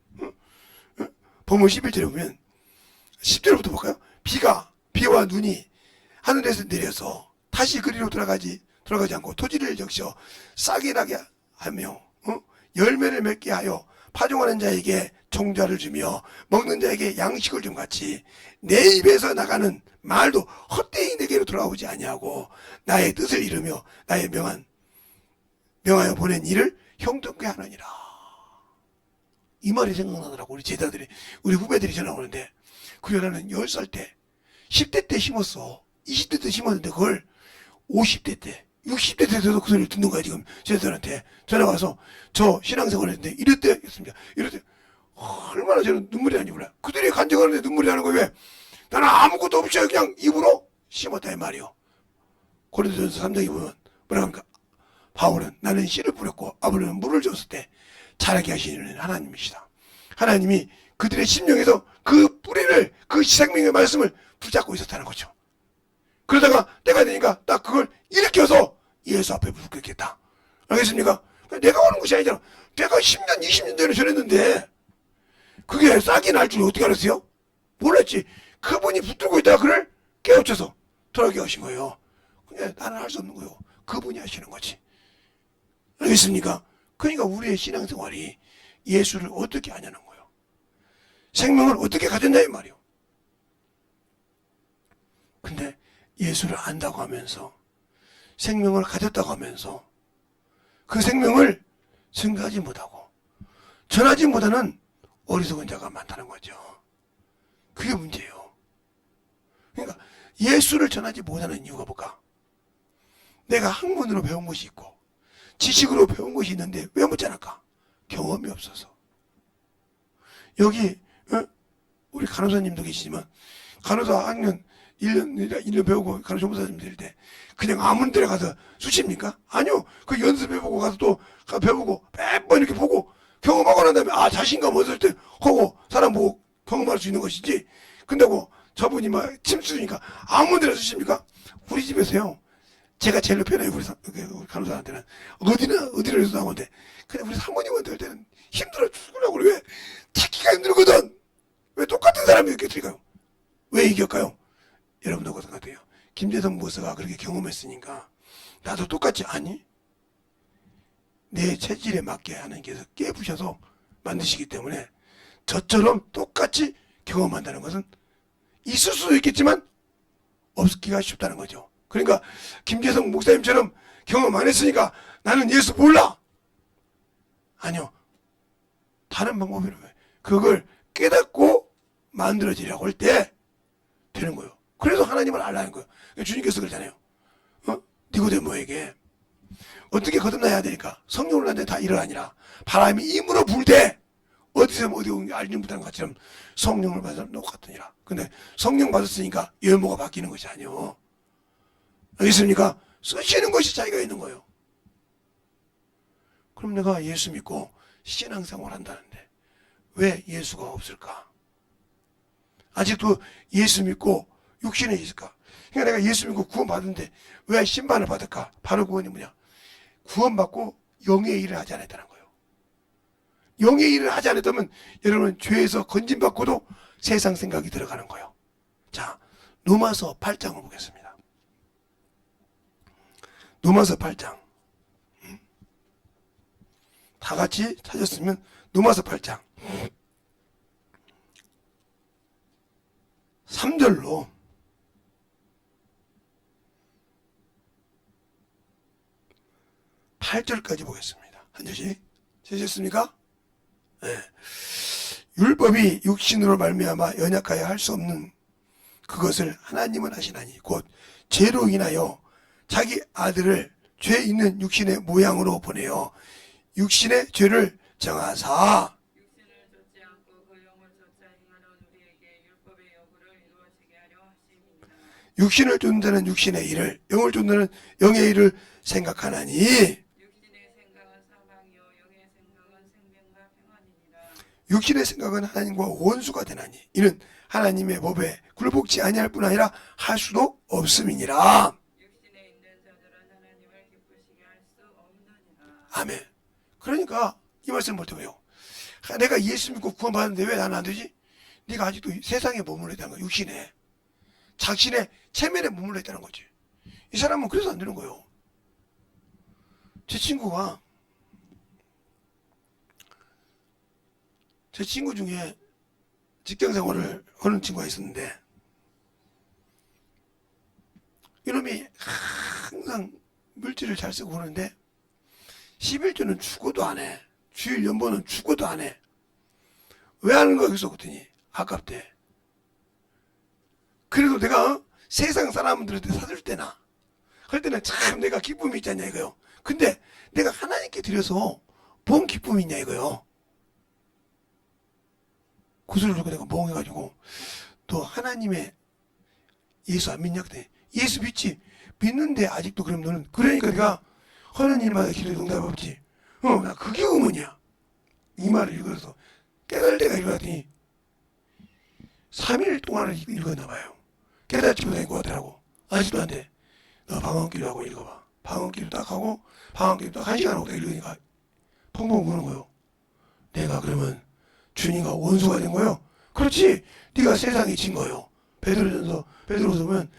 본문 11절에 보면 10절부터 볼까요? 비와 눈이 하늘에서 내려서 다시 그리로 들어가지 않고 토지를 적셔 싹이 나게 하며 열매를 맺게 하여 파종하는 자에게 종자를 주며 먹는 자에게 양식을 줌 같이 내 입에서 나가는 말도 헛되이 내게로 돌아오지 아니하고 나의 뜻을 이루며 나의 명하여 보낸 일을 형통케 하느니라. 이 말이 생각나더라고. 우리 제자들이, 우리 후배들이 전화 오는데, 그 연하는 10살 때, 10대 때 심었어. 20대 때 심었는데, 그걸 50대 때, 60대 때도 그 소리를 듣는 거야, 지금. 제자들한테. 전화 와서, 저 신앙생활 했는데, 이럴 때였습니다. 이럴 때, 얼마나 저는 눈물이 나는지 몰라요. 그들이 간증하는데 눈물이 나는 거예요. 왜? 나는 아무것도 없이 그냥 입으로 심었다, 이 말이요. 고린도전서 3장에 보면, 뭐라 합니까? 바울은 나는 씨를 뿌렸고, 아브라함은 물을 줬을 때, 자라게 하시는 하나님이시다. 하나님이 그들의 심령에서 그 뿌리를, 그 생명의 말씀을 붙잡고 있었다는 거죠. 그러다가 때가 되니까 딱 그걸 일으켜서 예수 앞에 붙겠다. 알겠습니까? 내가 오는 것이 아니잖아. 내가 10년, 20년 전에 전했는데 그게 싹이 날 줄 어떻게 알았어요? 몰랐지. 그분이 붙들고 있다가 그를 깨우쳐서 돌아오게 하신 거예요. 근데 나는 할 수 없는 거예요. 그분이 하시는 거지. 알겠습니까? 그러니까 우리의 신앙생활이 예수를 어떻게 하냐는 거예요. 생명을 어떻게 가졌냐 이 말이요. 근데 예수를 안다고 하면서 생명을 가졌다고 하면서 그 생명을 증거하지 못하고 전하지 못하는 어리석은 자가 많다는 거죠. 그게 문제예요. 그러니까 예수를 전하지 못하는 이유가 뭘까? 내가 학문으로 배운 것이 있고 지식으로 배운 것이 있는데 왜 못 전할까? 경험이 없어서. 여기 우리 간호사님도 계시지만 간호사 학년 1년 배우고 간호사 전문사님들 때 그냥 아무 데나 가서 수십니까? 아니요. 그 연습해보고 가서 또 배우고 몇 번 이렇게 보고 경험하고 난 다음에 자신감 얻을 때 하고 사람 보고 경험할 수 있는 것이지. 근데고 저분이 막 침수니까 아무 데나 수십니까? 우리 집에서요. 제가 제일 편해요. 우리 간호사한테는 어디를 해서 나오는데 근데 우리 사모님한테 할 때는 힘들어 죽으려고 그래. 왜? 찾기가 힘들거든. 왜 똑같은 사람이 이렇게 들까요? 왜 이겼까요? 여러분도 그런 것 같아요. 김재성 목사가 그렇게 경험했으니까 나도 똑같이 아니? 내 체질에 맞게 하나님께서 깨부셔서 만드시기 때문에 저처럼 똑같이 경험한다는 것은 있을 수도 있겠지만 없기가 쉽다는 거죠. 그러니까 김재성 목사님처럼 경험 안 했으니까 나는 예수 몰라. 아니요. 다른 방법이로 그걸 깨닫고 만들어지려고 할 때 되는 거예요. 그래서 하나님을 알라는 거예요. 주님께서 그러잖아요. 니고데모에게 어떻게 거듭나야 되니까 성령을 낳는데 다 일어나니라. 바람이 임으로 불 때 어디서 어디 오는지 알지 못하는 것처럼 성령을 받은 사람 똑같으니라. 근데 성령 받았으니까 열모가 바뀌는 것이 아니요. 알겠습니까? 쓰시는 것이 차이가 있는 거예요. 그럼 내가 예수 믿고 신앙생활 한다는데 왜 예수가 없을까? 아직도 예수 믿고 육신에 있을까? 그러니까 내가 예수 믿고 구원 받는데 왜 신반을 받을까? 바로 구원이 뭐냐? 구원받고 영의 일을 하지 않았다는 거예요. 영의 일을 하지 않았다면 여러분 죄에서 건진받고도 세상 생각이 들어가는 거예요. 자, 로마서 8장을 보겠습니다. 로마서 8장. 다 같이 찾았으면 로마서 8장 3절로 8절까지 보겠습니다. 한 절씩 찾으셨습니까? 네. 율법이 육신으로 말미암아 연약하여 할 수 없는 그것을 하나님은 하시나니 곧 죄로 인하여 자기 아들을 죄 있는 육신의 모양으로 보내어 육신의 죄를 정하사 육신을 좇지 않고 그 영을 좇아 행하는 우리에게 율법의 요구를 이루어지게 하려 하심이니라. 육신을 쫓는 육신의 일을 영을 쫓는 영의 일을 생각하나니 육신의 생각은 사망이요 영의 생각은 생명과 평안이니라. 육신의 생각은 하나님과 원수가 되나니 이는 하나님의 법에 굴복지 아니할 뿐 아니라 할 수도 없음이니라. 육신에 있는 자들은 하나님을 기쁘시게 할 수 없느니라. 아멘. 그러니까 이 말씀 볼 때 왜요? 내가 예수 믿고 구원받았는데 왜 나는 안 되지? 네가 아직도 세상에 머물러 있다는 거야. 육신에. 자신의 체면에 머물러 있다는 거지. 이 사람은 그래서 안 되는 거예요. 제 친구 중에 직장생활을 하는 친구가 있었는데 이놈이 항상 물질을 잘 쓰고 그러는데 11조는 죽어도 안 해. 주일 연보는 죽어도 안 해. 왜 하는 거야? 그래서 그랬더니 아깝대. 그래도 내가 세상 사람들한테 사줄 때나 할 때는 참 내가 기쁨이 있잖냐 이거요. 근데 내가 하나님께 드려서 뭔 기쁨이 있냐 이거요. 구슬을 들고 내가 멍해가지고 너 하나님의 예수 안 믿냐? 그때 예수 믿지. 믿는데 아직도 그럼 너는 그러니까 내가 하는 일마다 기도에 응답 없지. 나 그게 의문이야. 이 말을 읽어서 깨달을 때가 읽었더니 3일 동안을 읽었나 봐요. 깨닫지 못하는 것 같더라고. 아직도 안 돼. 너 방언기도 하고 읽어봐. 방언기도 딱 하고 방언기도 딱 1시간 하고 딱 읽으니까 펑펑 우는 거요. 내가 그러면 주님과 원수가 된 거요. 그렇지. 네가 세상에 진 거요. 베드로전서 보면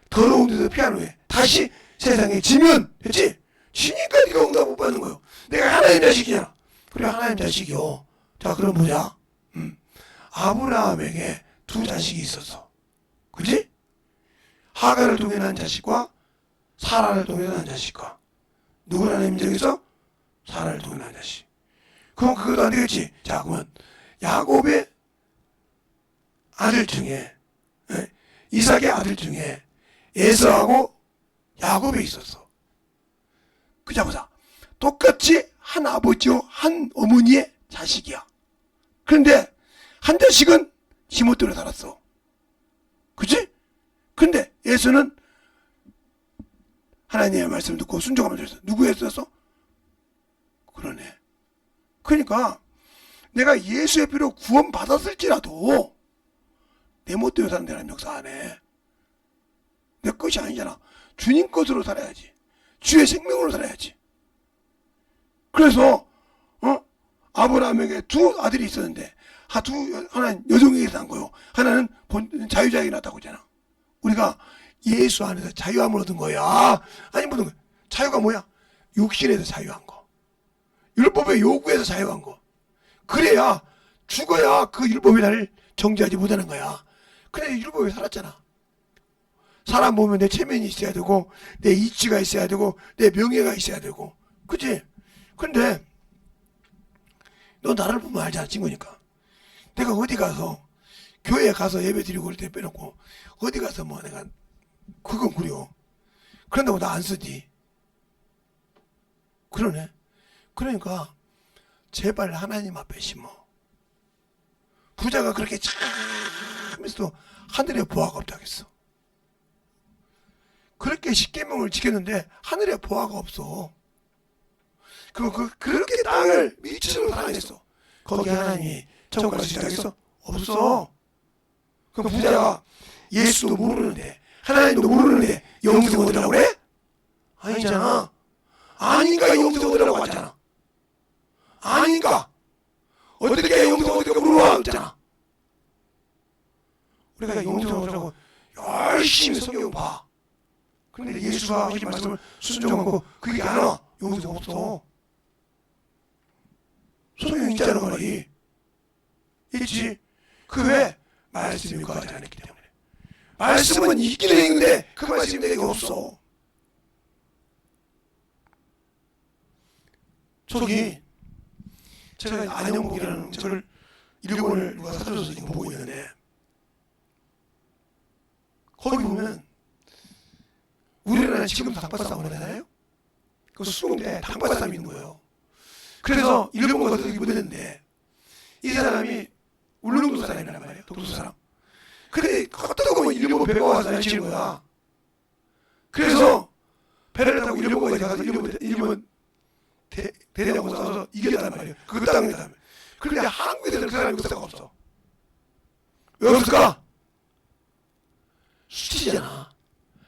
더러운 데서 피하노에 다시 세상에 지면 됐지. 지니까 네가 응답 못 받는 거요. 내가 하나님 자식이야. 그래 하나님 자식이요. 자 그럼 보자. 아브라함에게 두 자식이 있었어. 그지? 하갈을 통해 난 자식과 사라를 통해 난 자식과 누구를 하나님 인정해서? 사라를 통해 난 자식. 그럼 그것도 안 되겠지. 자 그러면 야곱의 아들 중에 이삭의 아들 중에 에서하고 야곱이 있었어. 그자 보자. 똑같이 한 아버지와 한 어머니의 자식이야. 그런데 한 자식은 지멋대로 살았어. 그치? 근데 예수는 하나님의 말씀을 듣고 순종하면 됐어. 누구였었어? 그러네. 그러니까 내가 예수의 피로 구원 받았을지라도 내 멋대로 사는 데는 역사 안 해. 내 것이 아니잖아. 주님 것으로 살아야지. 주의 생명으로 살아야지. 그래서 아브라함에게 두 아들이 있었는데 하나는 여종에게 난 거요. 하나는 자유자에게 났다고 했잖아. 우리가 예수 안에서 자유함을 얻은 거야. 아니 무슨 자유가 뭐야? 육신에서 자유한 거. 율법의 요구에서 자유한 거. 그래야 죽어야 그 율법이 나를 정죄하지 못하는 거야. 그래 율법에 살았잖아. 사람 보면 내 체면이 있어야 되고 내 이치가 있어야 되고 내 명예가 있어야 되고 그치? 근데 너 나를 보면 알잖아. 친구니까. 내가 어디 가서 교회에 가서 예배 드리고 그럴 때 빼놓고 어디 가서 뭐 내가 그건 그려. 그런다고 나 안 쓰지. 그러네. 그러니까 제발 하나님 앞에 심어. 부자가 그렇게 참 있어도 하늘에 보화가 없다겠어. 그렇게 십계명을 지켰는데 하늘에 보화가 없어. 그렇게 땅을 미치도록 사랑했어. 거기 하나님이 천국 갈 수 있다겠어? 없어. 그 부자가 예수도 모르는데 하나님도 모르는데 영생 얻으라고 그래? 아니잖아. 아닌가 영생 얻으라고 하잖아. 아닌가. 어떻게 영생 얻으라고 물어봐 했잖아. 우리가 영생 얻으라고 열심히 성경 봐. 그런데 예수가 하신 말씀을 순종하고 그게 안 와. 영생 없어. 소용 있잖아 말이. 있지. 그 왜? 말씀이 거하지 않았기 때문에. 말씀은 있기는 있는데 그 말씀이 내게 없어. 저기 제가 안영복이라는 책을 일본을 누가 사줘서 지금 보고 있는데 거기 보면 우리나라는 지금도 당바싸움을 하잖아요. 그 수동대 당바싸움이 있는 거예요. 그래서 일본 가서 여기 못했는데 이 사람이 울릉도 사람이란 말이에요. 독도 사람. 근데 걷다 보면 일본 배가 와서 날 치는 거야. 그래서 배를 타고 일본까지 가서 일본 대대장고 싸워서 이겼단 말이에요. 그 땅에다. 그런데 한국에서는 그 사람이 역사가 없어. 왜 없을까? 수치잖아.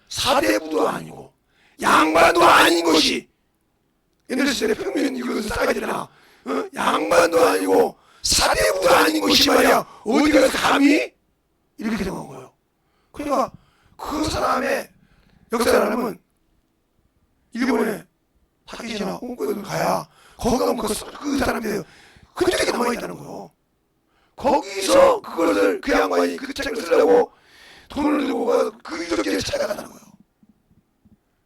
사대부도 아니고 양반도 아닌 것이 옛날 시절에 평면 이거에서 싸가지잖아. 양반도 아니고 사대부도 아닌 것이 말이야. 어디 가서 감히 이렇게 된 거예요. 그러니까 그 사람의 역사를 하면 일본에 타케시나 홍콩에 가야 거기 가면 그 사람들이 흔적이 남아있다는 거예요. 거기서 그것을 그 양반이 그 책을 쓰려고 돈을 들고 가서 그 유적지를 찾아간다는 거예요.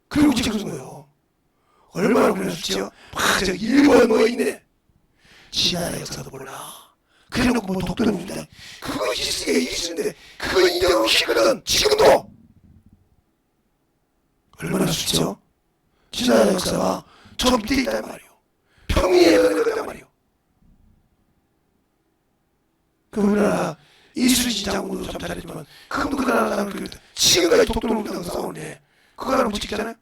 그리고 책을 쓴 거예요. 얼마나 그랬을지요? 저 일본 뭐 있네. 지나라 역사도 몰라. 그래놓고 뭐 독도는 준다. 그거 있으니까 있는데 그거 인정하고 싫거든. 지금도 얼마나 수치죠? 지나가는 역사가 저 밑에 있단 말이오. 평이에 그랬단 말이오. 그 우리나라 이순신 장군도 참 잘했지만 그것도 그 나라 사람을 그랬다. 지금까지 독도를 우리나라 싸우는데 그거 하나 못 지키잖아요.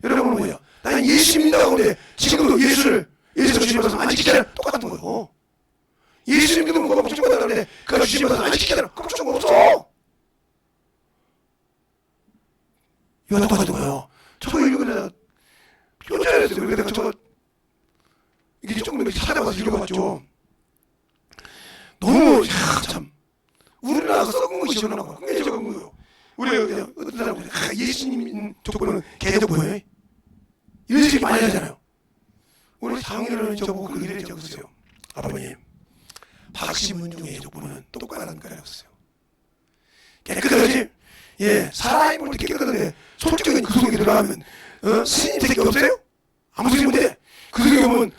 여러분은 뭐야? 난 예수 믿는다고 하는데 지금도 예수 주님께서 안 지키잖아요. 똑같은 거예요. 예수 믿으면 그거 걱정 받았는데 그거 주님께서 안 지키잖아요. 걱정 없어. 이거 똑같은 거예요. 저거 읽으면 쫓아냈어요. 내가 저거 이게 조금 찾아봐서 읽어봤죠. 너무 참 우리나라가 썩은 것이 전하는 거야. 그게 적은 거예요. 우리가 그냥 어떤 사람은 예수님 족보는 개적 보여요. 이런 식이 많이 하잖아요. 우리 장인어른 저보고 그 이래 적었어요. 아버님, 박시문중의 족보는 똑바른 거라고 썼어요. 깨끗하지? 예, 사람이 볼 때 깨끗한데 솔직히 그 속에 들어가면 스님 새끼 없어요? 아무 소리 못해. 그 속에 보면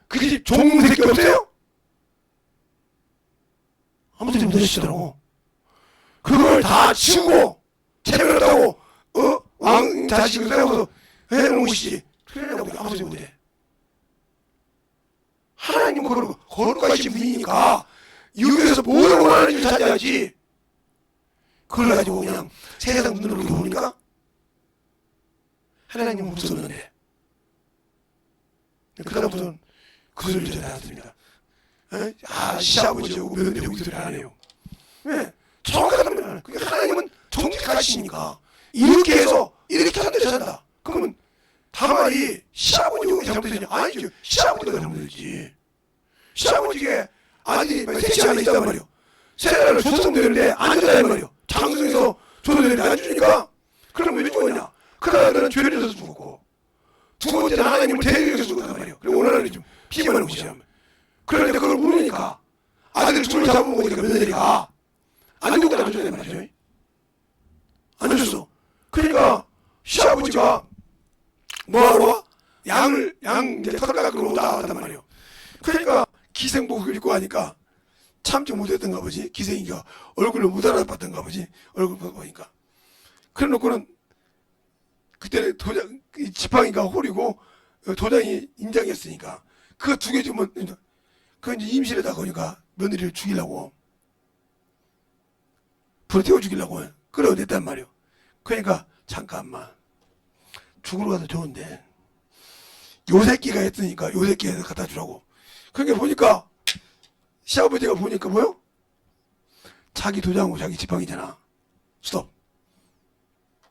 그 집 종무 새끼 없어요? 아무 소리 못하시더라고. 그걸 다 치우고 체면하다고 왕 자식을 세워서 해놓은 것이지. 틀리냐고 아무 소리 못해. 하나님 거룩하신 분이니까 여기에서 뭘 원하는지 찾아야지. 그걸 가지고 그냥 세상 눈으로 보니까 하나님은 없었는데 그다음부터는 그 소리를 잘 알았습니다. 시아버지하고 며느리하고 이 소리 안 해요. 왜? 정확하다면 그러니까 하나님은 정직하시니까 이렇게 해서 이렇게 산다 산다. 그러면 다말이 시아버지가 잘못되냐? 아니죠. 시아버지가 잘못되지. 시아버지가 아들이 셋이 하나 있단 말이오. 세 나라를 조성되는데 안 준다는 말이오. 장성에서 조선되는데 안 주니까 그럼 왜 죽었냐? 그 나라들은 죄를 져서 죽었고 두 번째는 하나님을 대리해서 죽었단 말이오. 그리고 오늘은 좀 피해만 오시죠. 그런데 그걸 모르니까 아들 둘을 잡아먹으니까 며느리가 안 죽고 안 줬단 말이죠. 안 줬어. 그러니까 시아버지가 뭐하러 와? 양 이제 털 깎으러 나왔단 말이에요. 그러니까 기생복을 입고 하니까 참지 못했던가 보지. 기생이가 얼굴을 못 알아봤던가 보지. 얼굴 보니까. 그래 놓고는 그때는 도장, 지팡이가 홀이고 도장이 인장이었으니까 그거 두 개 주면 그 이제 임실에다 거니까 며느리를 죽이려고 불에 태워 죽이려고 그래 냈단 말이오. 그러니까 잠깐만 죽으러 가도 좋은데 요 새끼가 했으니까 요 새끼가 갖다 주라고. 그러니까 보니까 시아버지가 보니까 뭐요? 자기 도장하고 자기 지팡이잖아. 스톱.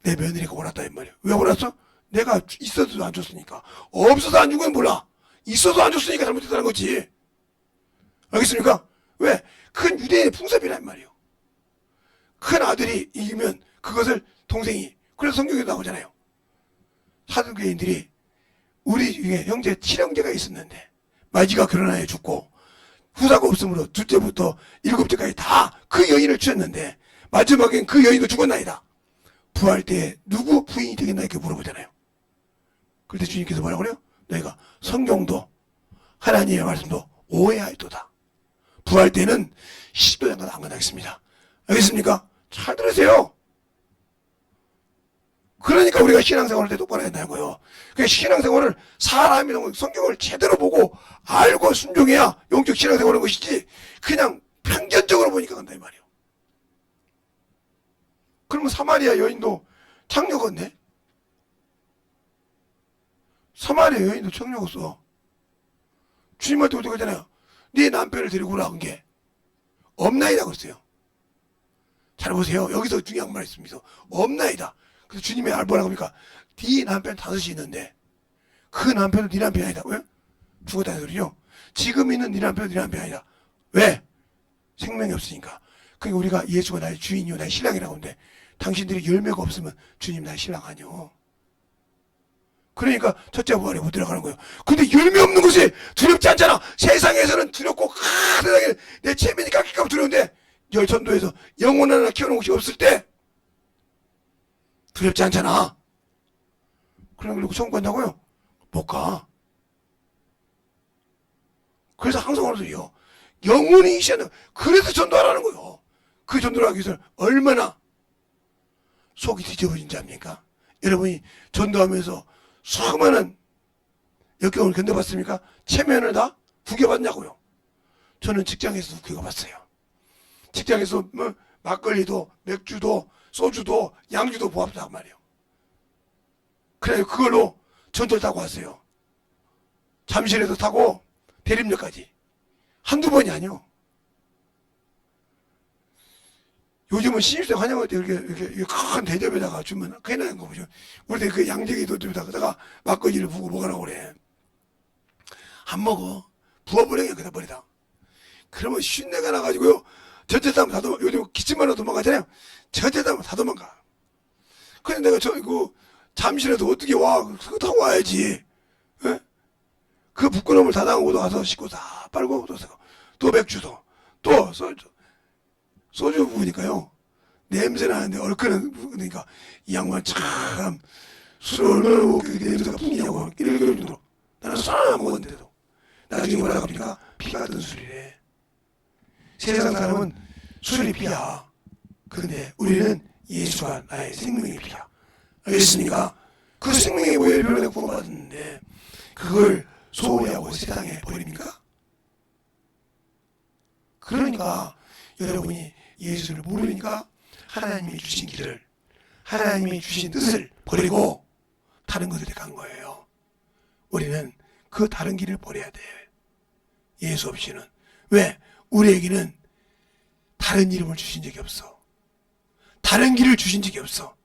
내 며느리가 원했다 이 말이야. 왜 원했어? 내가 있어도 안 줬으니까. 없어도 안 준 건 몰라. 있어도 안 줬으니까 잘못했다는 거지. 알겠습니까? 왜? 큰 유대인의 풍습이란 말이에요. 큰 아들이 이기면 그것을 동생이. 그래서 성경에 나오잖아요. 사두개인들이 우리 중에 형제 7형제가 있었는데 마지가 결혼하여 죽고 후사가 없으므로 둘째부터 7째까지 다 그 여인을 취했는데 마지막엔 그 여인도 죽었나이다. 부활 때 누구 부인이 되겠나 이렇게 물어보잖아요. 그럴 때 주님께서 뭐라고 그래요? 너희가 성경도 하나님의 말씀도 오해하였도다. 부활 때는 10도 장관 안 가능하겠습니다. 알겠습니까? 잘 들으세요. 그러니까 우리가 신앙생활을 할 때 똑바로 해야 된다는 거예요. 그러니까 신앙생활을 사람이 성경을 제대로 보고 알고 순종해야 영적 신앙생활을 하는 것이지 그냥 편견적으로 보니까 간다 이 말이에요. 그러면 사마리아 여인도 창녀였네. 사마리아 여인도 창녀였어. 주님한테 어떻게 하잖아요. 네 남편을 데리고 오라는 게 없나이다 그랬어요. 잘 보세요. 여기서 중요한 말이 있습니다. 없나이다. 그래서 주님의 뭐라고 합니까? 네 남편 5이 있는데 그 남편은 네 남편이 아니다. 왜? 죽었다는 소리죠. 지금 있는 네 남편은 네 남편이 아니다. 왜? 생명이 없으니까. 그러니까 우리가 예수가 나의 주인이요 나의 신랑이라고 하는데 당신들이 열매가 없으면 주님 나의 신랑 아니요. 그러니까 첫째 부활에 못 들어가는 거예요. 근데 열매 없는 것이 두렵지 않잖아. 세상에서는 두렵고 세상에 내 체면이 깎일까 두려운데 열천도에서 영혼 하나 키워놓은 것이 없을 때 두렵지 않잖아. 그러고 천국 간다고요? 못 가. 그래서 항상 하는 소리요. 영원히 이시하는, 그래서 전도하라는 거예요. 그 전도를 하기 위해서는 얼마나 속이 뒤집어진지 압니까? 여러분이 전도하면서 수많은 역경을 견뎌봤습니까? 체면을 다 구겨봤냐고요. 저는 직장에서 구겨봤어요. 직장에서 뭐 막걸리도 맥주도 소주도 양주도 부합하단 말이에요. 그래 그걸로 전철 타고 왔어요. 잠실에도 타고 대림역까지. 한두 번이 아니요. 요즘은 신입생 환영할 때 이렇게 큰 대접에다가 주면 큰일 나는 거 보죠. 우리 때 그 양재기 도점에다가 막걸리를 부고 먹으라고 그래. 안 먹어. 부어버려요. 그다 버리다. 그러면 쉰내가 나가지고요. 전체 타면 다 도망가. 요즘 기침만 해도 도망가잖아요. 전체 타면 다 도망가. 그래서 내가 잠실에도 어떻게 와. 그거 타고 와야지. 에? 그 부끄러움을 다 당하고도 가서 씻고 다 빨고 또 맥주도 또 소주 부으니까요. 냄새 나는데 얼큰한 부으니까 이 양반 참 술을 얼마나 먹고 냄새가 풍기냐고 이럴 정도로 나는 술 하나 먹었는데도 나중에 뭐라 합니까? 피 같은 술이래. 세상 사람은 술이 피야. 그런데 우리는 예수가 나의 생명의 피야. 알겠습니까? 그 생명의 보혈 변호에 구원받았는데 그걸 소홀히 하고 세상에 버립니까? 그러니까 여러분이 예수를 모르니까 하나님이 주신 길을, 하나님이 주신 뜻을 버리고 다른 것들에 간 거예요. 우리는 그 다른 길을 버려야 돼. 예수 없이는. 왜? 우리에게는 다른 이름을 주신 적이 없어. 다른 길을 주신 적이 없어.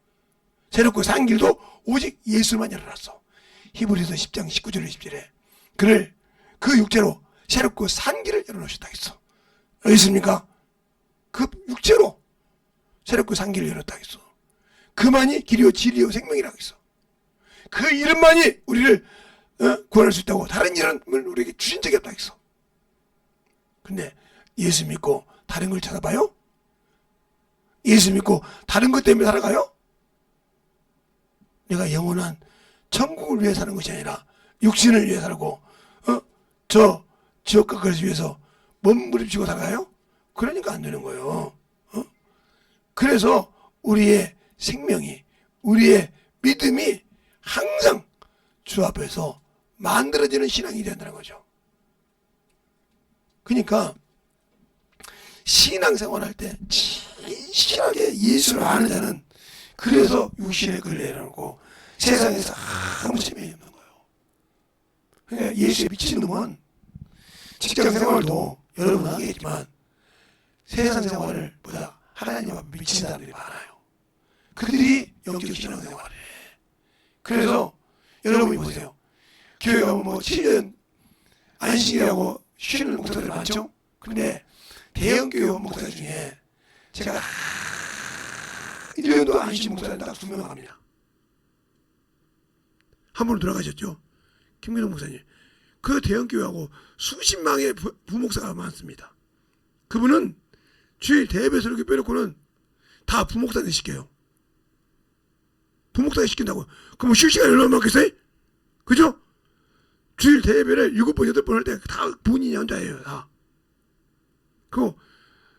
새롭고 산 길도 오직 예수만 열어놨어. 히브리서 10장 19절 20절에 그를 그 육체로 새롭고 산 길을 열어놓으셨다 했어. 알겠습니까? 그 육체로 새롭고 산 길을 열었다 했어. 그만이 길이요 진리요 생명이라고 했어. 그 이름만이 우리를 구원할 수 있다고. 다른 이름을 우리에게 주신 적이 없다 했어. 근데 예수 믿고 다른 걸 찾아봐요? 예수 믿고 다른 것 때문에 살아가요? 내가 영원한 천국을 위해 사는 것이 아니라 육신을 위해 살고 저 지옥과 그것을 위해서 몸부림치고 살아가요? 그러니까 안 되는 거예요. 그래서 우리의 생명이, 우리의 믿음이 항상 주 앞에서 만들어지는 신앙이 된다는 거죠. 그러니까 신앙생활 할 때 진실하게 예수를 아는 자는 그래서 육신의 글 내려놓고 세상에서 아무 재미가 없는 거예요. 그러니까 예수에 미친 놈은 직장생활도 여러분 하겠지만 세상 생활을 보다 하나님 앞에 미친 사람들이 많아요. 그들이 영적 신앙생활을 해. 그래서 여러분이 보세요. 교회 가면 뭐 7년 안식이라고 쉬는 목사들 많죠? 근데 대형교회 목사 중에 제가 1년도 안 쉬는 목사는 딱 2명 갑니다. 한 분 돌아가셨죠? 김민호 목사님. 그 대형교회하고 수십망의 부목사가 많습니다. 그분은 주일 대예배 설교 빼놓고는 다 부목사들 시켜요. 부목사들 시킨다고. 그럼 쉴 시간이 얼마나 많겠어요? 그죠? 주일 대예배를 7번, 8번 할 때 다 본인이 혼자예요. 다. 그리고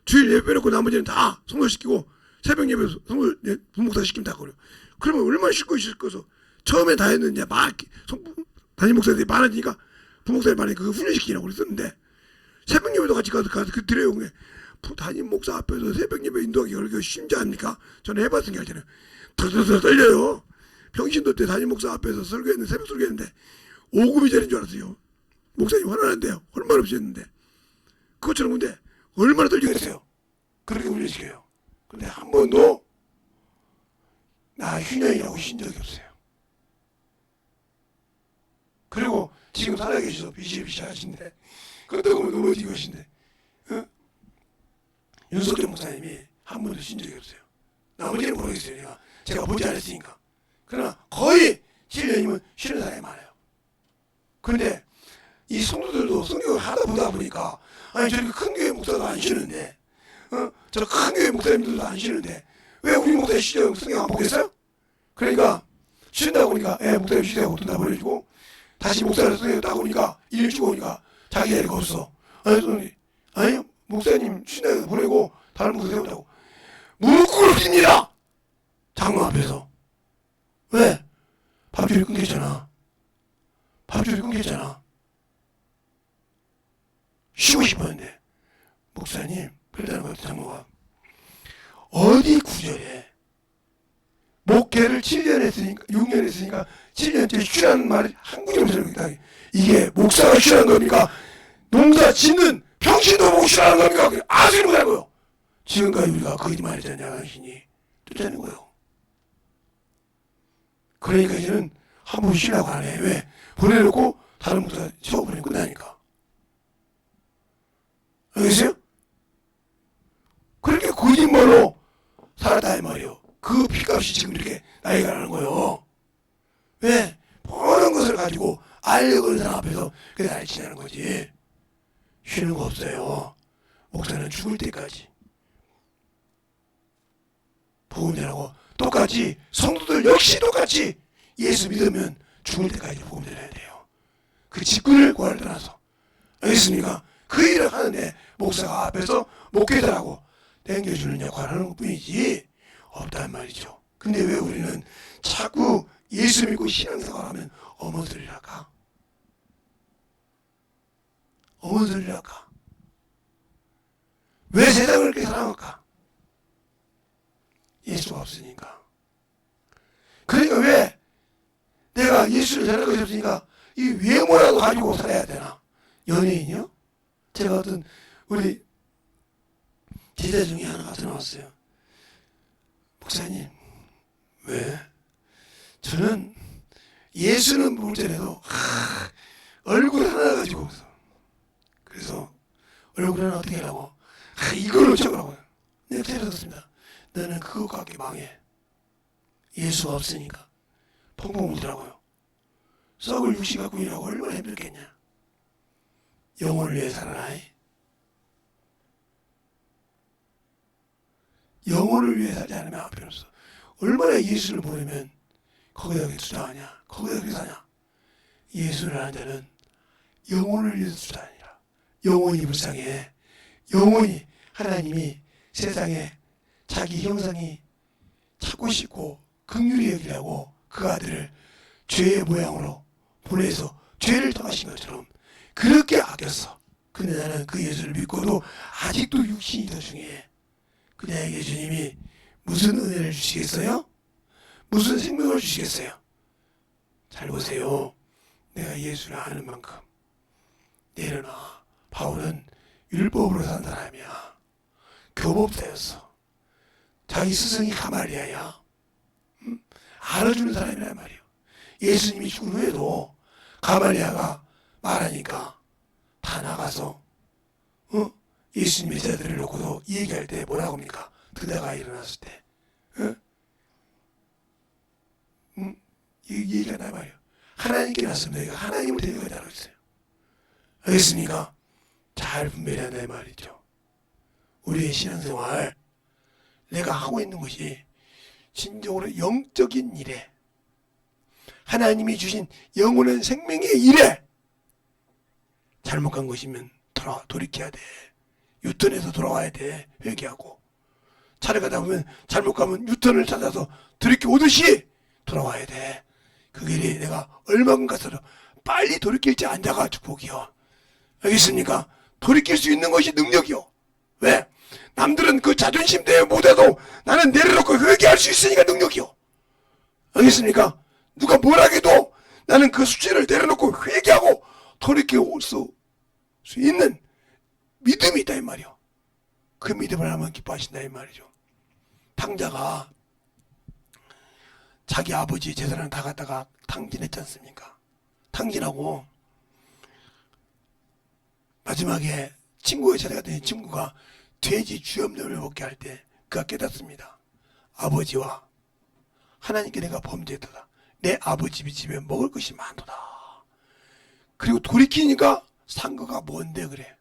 주일 예배 빼놓고 나머지는 다 성도시키고 새벽 예배 부목사 시키면 다 그래요. 그러면 얼마나 쉴 거서 처음에 다 했는데 막 담임 목사들이 많아지니까 부목사들이 많으니까 그거 훈련시키라고 그랬었는데 새벽 예배도 같이 가서 그 드려요. 담임 목사 앞에서 새벽 예배 인도하기 그렇게 쉽지 않습니까? 저는 해봤으니까 알잖아요. 덜덜덜 떨려요. 평신도 때 담임 목사 앞에서 설교했는데 새벽 설교했는데 5급이 전인 줄 알았어요. 목사님 화나는데요. 얼마나 없이 했는데 그것처럼. 근데 얼마나 떨리겠어요. 그렇게 훈련시켜요. 근데 한 번도 나 휴년이라고 쉰 적이 없어요. 그리고 지금 살아계셔서 비시비시 하신데 그렇다고 하면 넘어지고 하신데 윤석열 목사님이 한 번도 쉰 적이 없어요. 나머지는 모르겠어요. 제가 보지 않았으니까. 그러나 거의 7년이면 쉬는 사람이 많아요. 그런데 이 성도들도 성경을 하다 보다 보니까 아니 저렇게 큰 교회 목사도 안 쉬는데 저 큰 교회 목사님들도 안 쉬는데 왜 우리 목사님 쉬려고 성경 안 보겠어요? 그러니까 쉰다고 보니까 목사님 쉬라고 돈 다 보내주고 다시 목사를 성경 따고 오니까 일 주고 오니까 자기 자리가 없어. 아니 아니 목사님 신앙에서 보내고 다른 목사 세우자고 무릎 꿇습니다. 장로 앞에서. 왜? 밥줄이 끊겼잖아. 밥줄이 끊겼잖아. 쉬고 싶었는데 목사님 그러다는 거야. 장로가 어디 구절에 목회를 7년 했으니까 6년 했으니까 7년째 쉬라는 말이 한 구절 없으니까 이게 목사가 쉬라는 겁니까? 농사 짓는 평신도 보고 쉬라는 겁니까? 아시는 거라고요. 지금까지 우리가 거짓말했잖냐 당신이 쫓아낸 거예요. 그러니까 이제는 한 번 쉬라고 안 해. 왜? 보내놓고 다른 목사 세워버리면 끝나니까. 알겠어요? 그렇게 거짓말로 살았다 이 말이에요. 그 피값이 지금 이렇게 나이가 나는 거예요. 왜? 모든 것을 가지고 알려고 하는 사람 앞에서 그냥 알치냐는 거지. 쉬는 거 없어요. 목사는 죽을 때까지 복음 전하고 똑같이 성도들 역시 똑같이 예수 믿으면 죽을 때까지 복음 전해야 돼요. 그 직분을 구하를 떠나서. 알겠습니까? 그 일을 하는데 목사가 앞에서 목회자라고 땡겨주는 역할을 하는 것뿐이지 없단 말이죠. 근데 왜 우리는 자꾸 예수 믿고 신앙생활하면 어머 소리를 할까? 어머 소리를 할까? 왜 세상을 그렇게 사랑할까? 예수가 없으니까. 그러니까 왜 내가 예수를 전할 것이 없으니까 이 외모라도 가지고 살아야 되나? 연예인이요? 제가 어떤 우리 제자 중에 하나가 전화왔어요. 목사님, 왜? 저는 예수는 모르더라도 얼굴 하나 가지고 그래서 얼굴 하나 어떻게 하라고? 이걸로 적으라고요. 내가 때려줬습니다. 너는 그거 갖게 망해. 예수가 없으니까 펑펑 울더라고요. 썩을 육시 갖고 일하고 얼마나 힘들겠냐. 영혼을 위해 살아라. 영혼을 위해 살지 않으면 앞에 없어. 얼마나 예수를 모르면 거기다 투자하냐. 거기다 사냐. 예수를 아는 자는 영혼을 위해서 투자하니라. 영혼이 불쌍해. 영혼이 하나님이 세상에 자기 형상이 찾고 싶고 긍휼히 여기라고 그 아들을 죄의 모양으로 보내서 죄를 더하신 것처럼 그렇게 아꼈어. 근데 나는 그 예수를 믿고도 아직도 육신이 더 중요해. 그냥 예수님이 무슨 은혜를 주시겠어요? 무슨 생명을 주시겠어요? 잘 보세요. 내가 예수를 아는 만큼 내려놔. 바울은 율법으로 산 사람이야. 교법자였어. 자기 스승이 가말리아야. 알아주는 사람이란 말이에요. 예수님이 죽은 후에도 가말리아가 말하니까 다 나가서 예수님의 제자들을 놓고도 얘기할 때 뭐라고 합니까? 그대가 일어났을 때 이 얘기가 나 말이에요. 하나님께 났습니다. 내가 하나님을 대적하자고 했어요. 알겠습니까? 잘 분별해야 한다 이 말이죠. 우리의 신앙생활 내가 하고 있는 것이 진정으로 영적인 일에 하나님이 주신 영원한 생명의 일에 잘못 간 것이면 돌이켜야 돼. 유턴해서 돌아와야 돼. 회개하고 차를 가다 보면 잘못 가면 유턴을 찾아서 돌이켜 오듯이 돌아와야 돼. 그 길이 내가 얼마큼 가서도 빨리 돌이킬지 앉아가 축복이요. 알겠습니까? 돌이킬 수 있는 것이 능력이요. 왜? 남들은 그 자존심 때문에 못해도 나는 내려놓고 회개할 수 있으니까 능력이요. 알겠습니까? 누가 뭘 하게도 나는 그 수치를 내려놓고 회개하고 돌이켜 올 수 있는 믿음이 있다 이 말이요. 그 믿음을 하면 기뻐하신다 이 말이죠. 탕자가 자기 아버지 재산을 다 갖다가 탕진했지 않습니까? 탕진하고 마지막에 친구의 자리가 된 친구가 돼지 주염염을 먹게 할 때 그가 깨닫습니다. 아버지와 하나님께 내가 범죄했다. 내 아버지 집에 먹을 것이 많도다. 그리고 돌이키니까 상거가 뭔데 그래.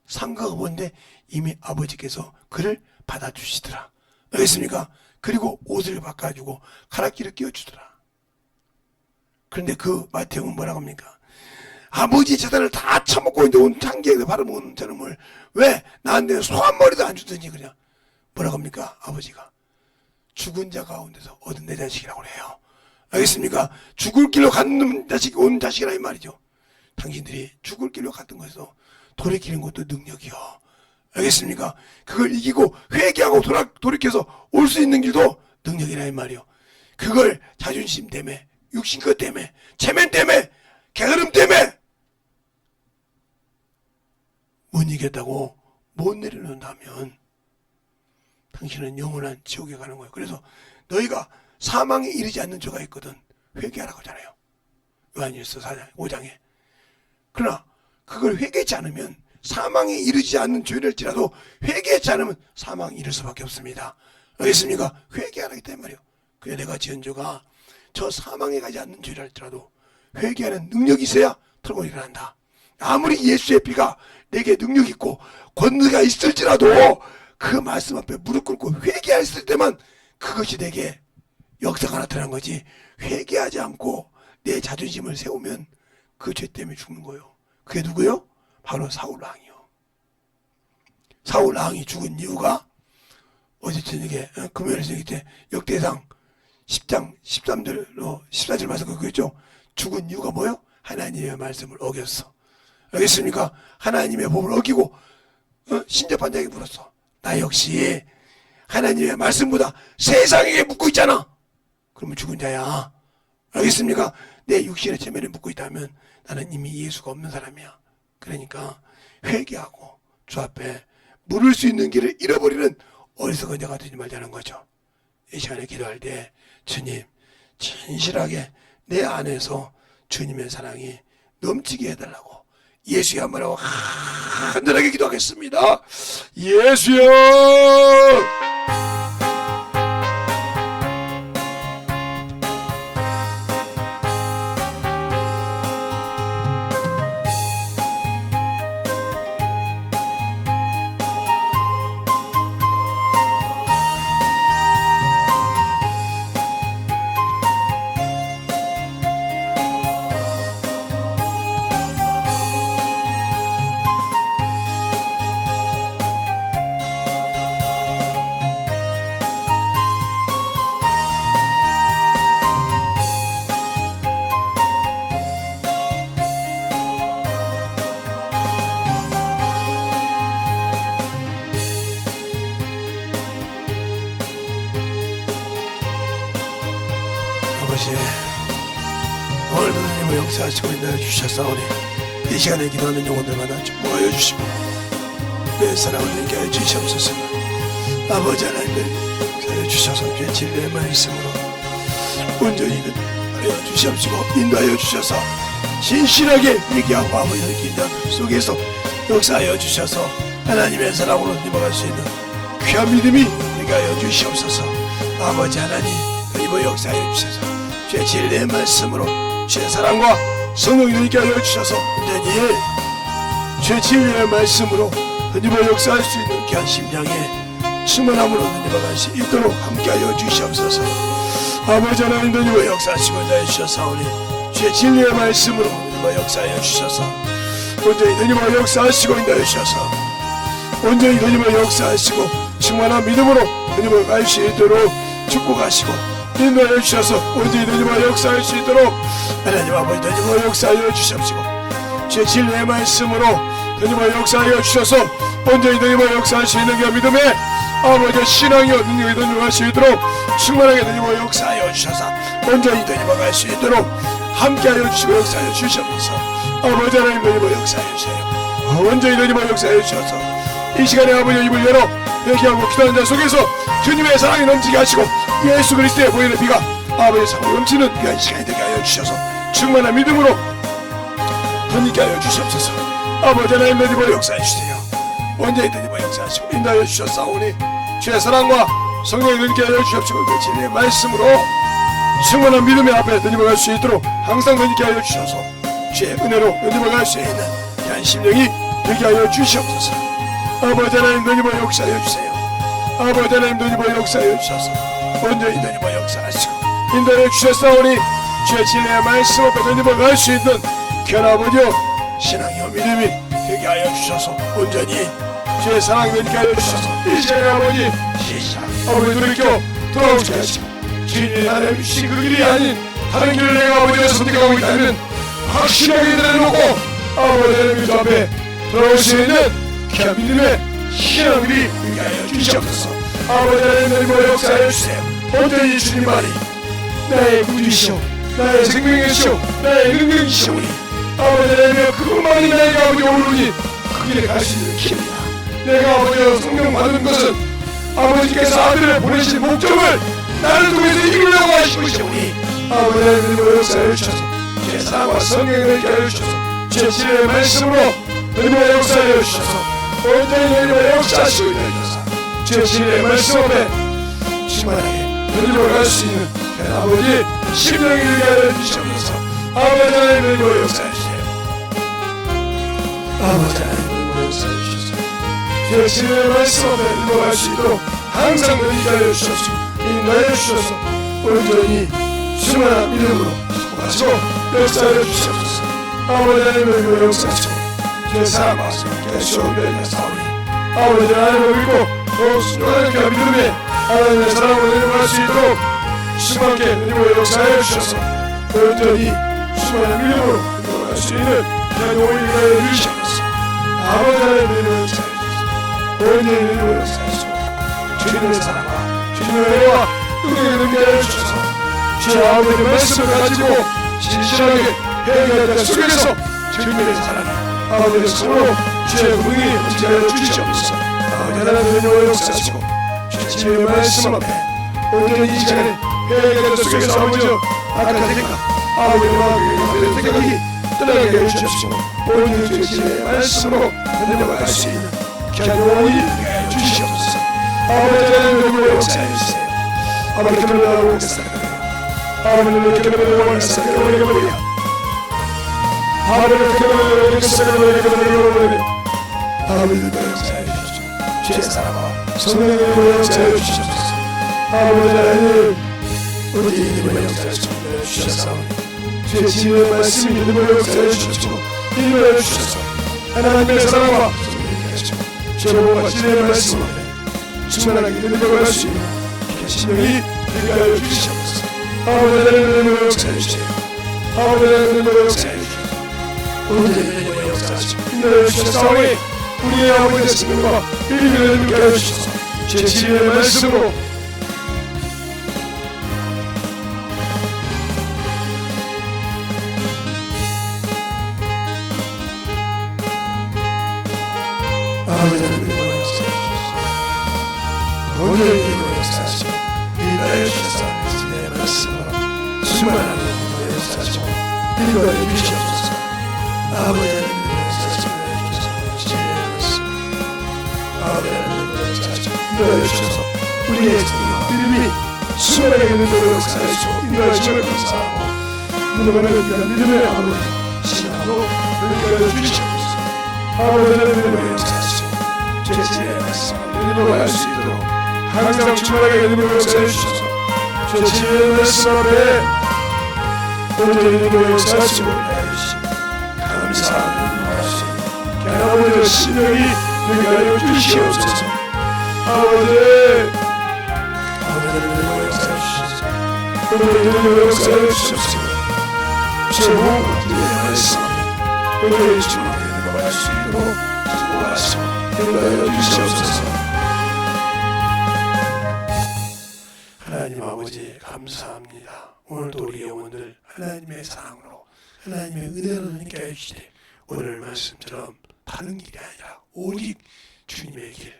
상거가 뭔데 이미 아버지께서 그를 받아주시더라. 알겠습니까? 그리고 옷을 바꿔주고 가락지를 끼워주더라. 그런데 그 마태형은 뭐라고 합니까? 아버지 재산을 다 처먹고 있는데 온 장기에 바라보는 저놈을 왜 나한테 소 한 마리도 안 주더니 그냥 뭐라고 합니까? 아버지가 죽은 자 가운데서 얻은 내 자식이라고 해요. 알겠습니까? 죽을 길로 가는 자식이 온 자식이라 이 말이죠. 당신들이 죽을 길로 갔던 것에서 돌이키는 것도 능력이요. 알겠습니까? 그걸 이기고 회개하고 돌이켜서 올 수 있는 길도 능력이라 이 말이요. 그걸 자존심 때문에, 육신것 때문에, 체면 때문에, 게으름 때문에 못 이겼다고 못 내려놓는다면 당신은 영원한 지옥에 가는 거예요. 그래서 너희가 사망에 이르지 않는 죄가 있거든 회개하라고 하잖아요. 요한일서 4장 5장에. 그러나 그걸 회개하지 않으면 사망에 이르지 않는 죄를지라도 회개하지 않으면 사망에 이를 수밖에 없습니다. 알겠습니까? 회개하라기 때문에 말이에요. 그래 내가 지은 죄가 저 사망에 가지 않는 죄랄지라도 회개하는 능력이 있어야 털고 일어난다. 아무리 예수의 피가 내게 능력 있고 권능이 있을지라도 그 말씀 앞에 무릎 꿇고 회개했을 때만 그것이 내게 역사가 나타난 거지, 회개하지 않고 내 자존심을 세우면 그 죄 때문에 죽는 거예요. 그게 누구요? 바로 사울 왕이요. 사울 왕이 죽은 이유가 어제 저녁에 금요일 저녁 때 역대상 10장 13절로 14절 말씀 그거죠. 죽은 이유가 뭐요? 하나님의 말씀을 어겼어. 알겠습니까? 하나님의 법을 어기고 신접한 자에게 물었어. 나 역시 하나님의 말씀보다 세상에게 묻고 있잖아. 그러면 죽은 자야. 알겠습니까? 내 육신의 체면에 묻고 있다면 나는 이미 예수가 없는 사람이야. 그러니까 회개하고 주 앞에 물을 수 있는 길을 잃어버리는 어리석은 자가 되지 말자는 거죠. 이 시간에 기도할 때 주님 진실하게 내 안에서 주님의 사랑이 넘치게 해달라고 예수의 한 말하고 간절하게 기도하겠습니다. 예수여! 아버지, 오늘도 주님의 역사하시고 인도해 주셨사오니 이 시간에 기도하는 영혼들마다 축복하여 주시고 내 사랑을 느끼게 하여 주시옵소서. 아버지 하나님을 사여 주셔서 주의 진리의 말씀으로 온전히 하여 주시옵시고 인도하여 주셔서 진실하게 얘기하고 아버지의 기도 속에서 역사하여 주셔서 하나님의 사랑으로 입어갈 수 있는 귀한 믿음이 되게 하여 주시옵소서. 아버지 하나님 입어 역사하여 주셔서 주의 진리의 말씀으로 주의 사랑과 성령이 있게 하여 주셔서 온전히 주의 진리의 말씀으로 입어 역사할 수 있는 귀한 심장에 충만함으로 입어갈 수 있도록 함께 하여 주시옵소서. 아버지 하나님 입어 역사하시고 인도하여 주셔서오니 주의 진리의 말씀으로 입어 역사하여 주셔서 온전히 입어 역사하시고 인도하여 주셔서 온전히 입어 역사하시고 충만한 믿음으로 입어 갈 수 있도록 축복하시고 인도하여 주셔서 온전히 되님과 역사할 수 있도록 하나님 아버지 되님과 역사하여 주시옵시고 주의 진리의 말씀으로 되님과 역사하여 주셔서 온전히 되님과 역사할 수 있는 그 믿음에 아버지 신앙이여 능력이 되님과 수 있도록 충만하게 되님과 역사하여 주셔서 온전히 되님과 갈 수 있도록 함께하여 주시고 역사하여 주시옵소서. 아버지 하나님 되님과 역사하여 주세요. 온전히 되님과 역사하여 주셔서 이 시간에 아버지 입을 열어 회개하고 기도하는 자 속에서 주님의 사랑이 넘치게 하시고 예수 그리스도의 보이는 피가 아버지의 사랑이 넘치는 귀한 시간이 되게 하여 주셔서 충만한 믿음으로 던지게 하여 주시옵소서. 아버지 하나님 되님과 역사해 주세요. 온전히 되님과 역사하시고 인도하여 주셨사오니 주의 사랑과 성령이 던지게 하여 주시옵시고 그 진리의 말씀으로 충만한 믿음의 앞에 되님과 갈 수 있도록 항상 던지게 하여 주셔서 주의 은혜로 되님과 갈 수 있는 귀한 심령이 되게 하여 주시옵소서. 아버지 하나님 되님과 역사하여 주세요. 아버지 하나님 되님과 역사하여 주셔서 온전히 되님과 역사하시고 인도하여 주셨사오니 주의 진리의 말씀 앞에 되님과 갈 수 있는 귀한 아버지여, 신앙이요 믿음이 되게 하여 주셔서 온전히 주의 사랑 되게 하여 주셔서 이 시간에 아버지 시작 아버지 돌이켜 돌아오게 하시고 주인이 하나님 주신 그 길이 아닌 다른 길을 내가 아버지가 선택하고 있다면 확실하게 내려놓고 아버지 하나님 주 앞에 돌아올 수 있는 귀한 믿음의 신앙들이 되게 하여 주시옵소서. 아버지 하나님 역사하여 주세요. 온전히 주님 말이 나의 구주이시오 나의 생명이시오 나의 능력이시오니 아버지 하나님 그것만이 내가 아버지 오르니 그 길에 갈 수 있는 길입니다. 내가 아버지와 성령 받은 것은 아버지께서 아들을 보내신 목적을 나를 통해서 이루려고 하신 것이오니 아버지 하나님 역사하여 주셔서 제 사랑과 성령을 하여 주셔서 제 진리의 말씀으로 하나님의 역사하여 주셔서 온전히 하나님의 역사하시고 있다 제 진리의 말씀 앞에 충만하게 하나님으로 갈 수 있는 아버지 심령이 되게 하여 주시옵소서. 아버지 하나님의 역사하여 주세요. 아버지 하나님의 역사하여 주셔서 제 진리의 말씀 앞에 인도할 수 있도록 항상 되게 하여 주셔서 인도하여 주셔서 온전히 충만한 믿음으로 가지고 역사하여 주시옵소서. 아버지 하나님의 역사하시고 제 사랑과 성령의 시험을 사오니 아버지 하나님을 믿고 더 순종하는 그 믿음에 하나님의 사랑으로 내려갈 수 있도록 충만하게 하나님의 역사하여 주셔서 온전히 충만한 믿음으로 내려갈 수 있는 그런 영혼이 되어 주시옵소서. 아버지 하나님의 역사하여 주셔서 온전히 하나님의 역사하시고 주님의 사랑과 주님의 은혜와 능력을 넘겨하여 주셔서 주의 아버지의 말씀을 가지고 진실하게 회개할 때 속에서 주님의 사랑이 아버지의 손으로 주의 능력이 움직여 주시옵소서. 아버지 하나님의 역사하시고 주의 말씀 앞에 온전히 이 시간에 회개할 때 속에서 아버지여 악한 생각 아버지의 마음의 생각이 떠나게 해주시고 온전히 주의 말씀으로 내려갈 수 있는 귀한 영혼이 되게 주시옵소서. 아버지 하나님의 역사해 주세요. 아버지 그러려고 했습니다. 아버지 그러려고 했습니다. 아버지 역사해 주시옵소서. 주의 사랑과 성령의 역사해 주시옵소서. 아버지 하나님 우리 이름의 역사해 주셨사오니 주의 진리의 말씀이 이름의 역사해 주시옵소서. 인도해 주셔서 하나님의 사랑과 성령의 역사해 주의 몸과 진리의 말씀 앞에 충만하게 내려갈 수 있는 신령이 되게 하여 주시옵소서. 아버지 하나님의 역사해 주세요. 아버지 하나님의 역사해 주세요. 온전히 하나님의 역사하시고 인도해 주셨사오니 우리의 아버지의 생명과 믿음을 믿게 하여 주셔서 제 진리의 말씀으로 아버지 하나님의 역사해 주셔서 온전히 역사하시고 인도해 주셔서 내 말씀으로 충만한 인도의 역사하시고 인도해 주시옵소서. 아버지 하나님의 역사하시고 진리의 말씀 아버지 하나님의 역사하시고 인도해 주셔서 우리의 생명과 믿음이 충만하게 인도의 역사하시고 인도해 주시면 감사하고 인도하는 귀한 믿음의 아버지 신앙으로 인도해 주시옵소서. 아버지 하나님의 역사하시고 제 진리의 말씀을 인도할 수 있도록 항상 충만하게 인도의 역사해 주셔서 제 진리의 말씀 앞에 온전히 인도의 역사하시고 감사하는 말씀 귀한 아버지의 신령이 되게 하여 주시옵소서. 아버지 인도의 역사해 주셔서 온전히 인도의 역사해 주시옵소서. 제 몸과 진리의 말씀 온전히 충만하게 인도할 수 있도록 수고하시고 인도하여 주시옵소서. 하나님 아버지 감사합니다. 오늘도 우리 영혼들 하나님의 사랑으로 하나님의 은혜로 함께 해주시되 오늘 말씀처럼 다른 길이 아니라 오직 주님의 길,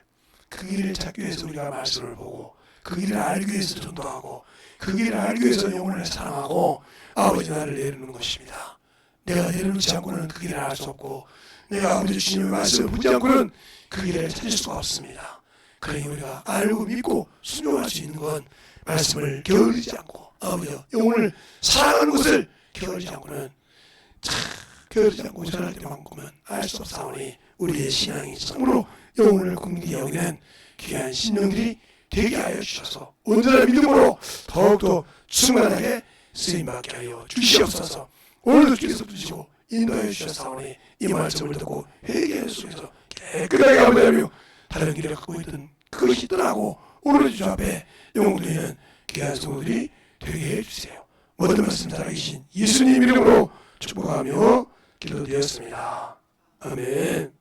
그 길을 찾기 위해서 우리가 말씀을 보고 그 길을 알기 위해서 전도하고 그 길을 알기 위해서 영혼을 사랑하고 아버지 나를 내리는 것입니다. 내가 내려놓지 않고는 그 길을 알 수 없고 내가 아버지 주님의 말씀을 보지 않고는 그 길을 찾을 수가 없습니다. 그러니 우리가 알고 믿고 순종할 수 있는 건 말씀을 게으르지 않고 아버지 영혼을 사랑하는 것을 게으르지 않고는 게으르지 않고 전할 때만큼은 알 수 없사오니 우리의 신앙이 참으로 영혼을 긍휼히 여기는 귀한 신령들이 되게 하여 주셔서 온전한 믿음으로 더욱더 충만하게 쓰임받게 하여 주시옵소서. 오늘도 주께서 주시고 인도해 주셨사오니 이 말씀을 듣고 회개 속에서 깨끗하게 아버지하며 다른 길을 갖고 있던 그것이 떠나고 오늘 주 앞에 영웅되는 귀한 성도들이 되게 해주세요. 모든 말씀 살아계신 예수님 이름으로 축복하며 기도드렸습니다. 아멘.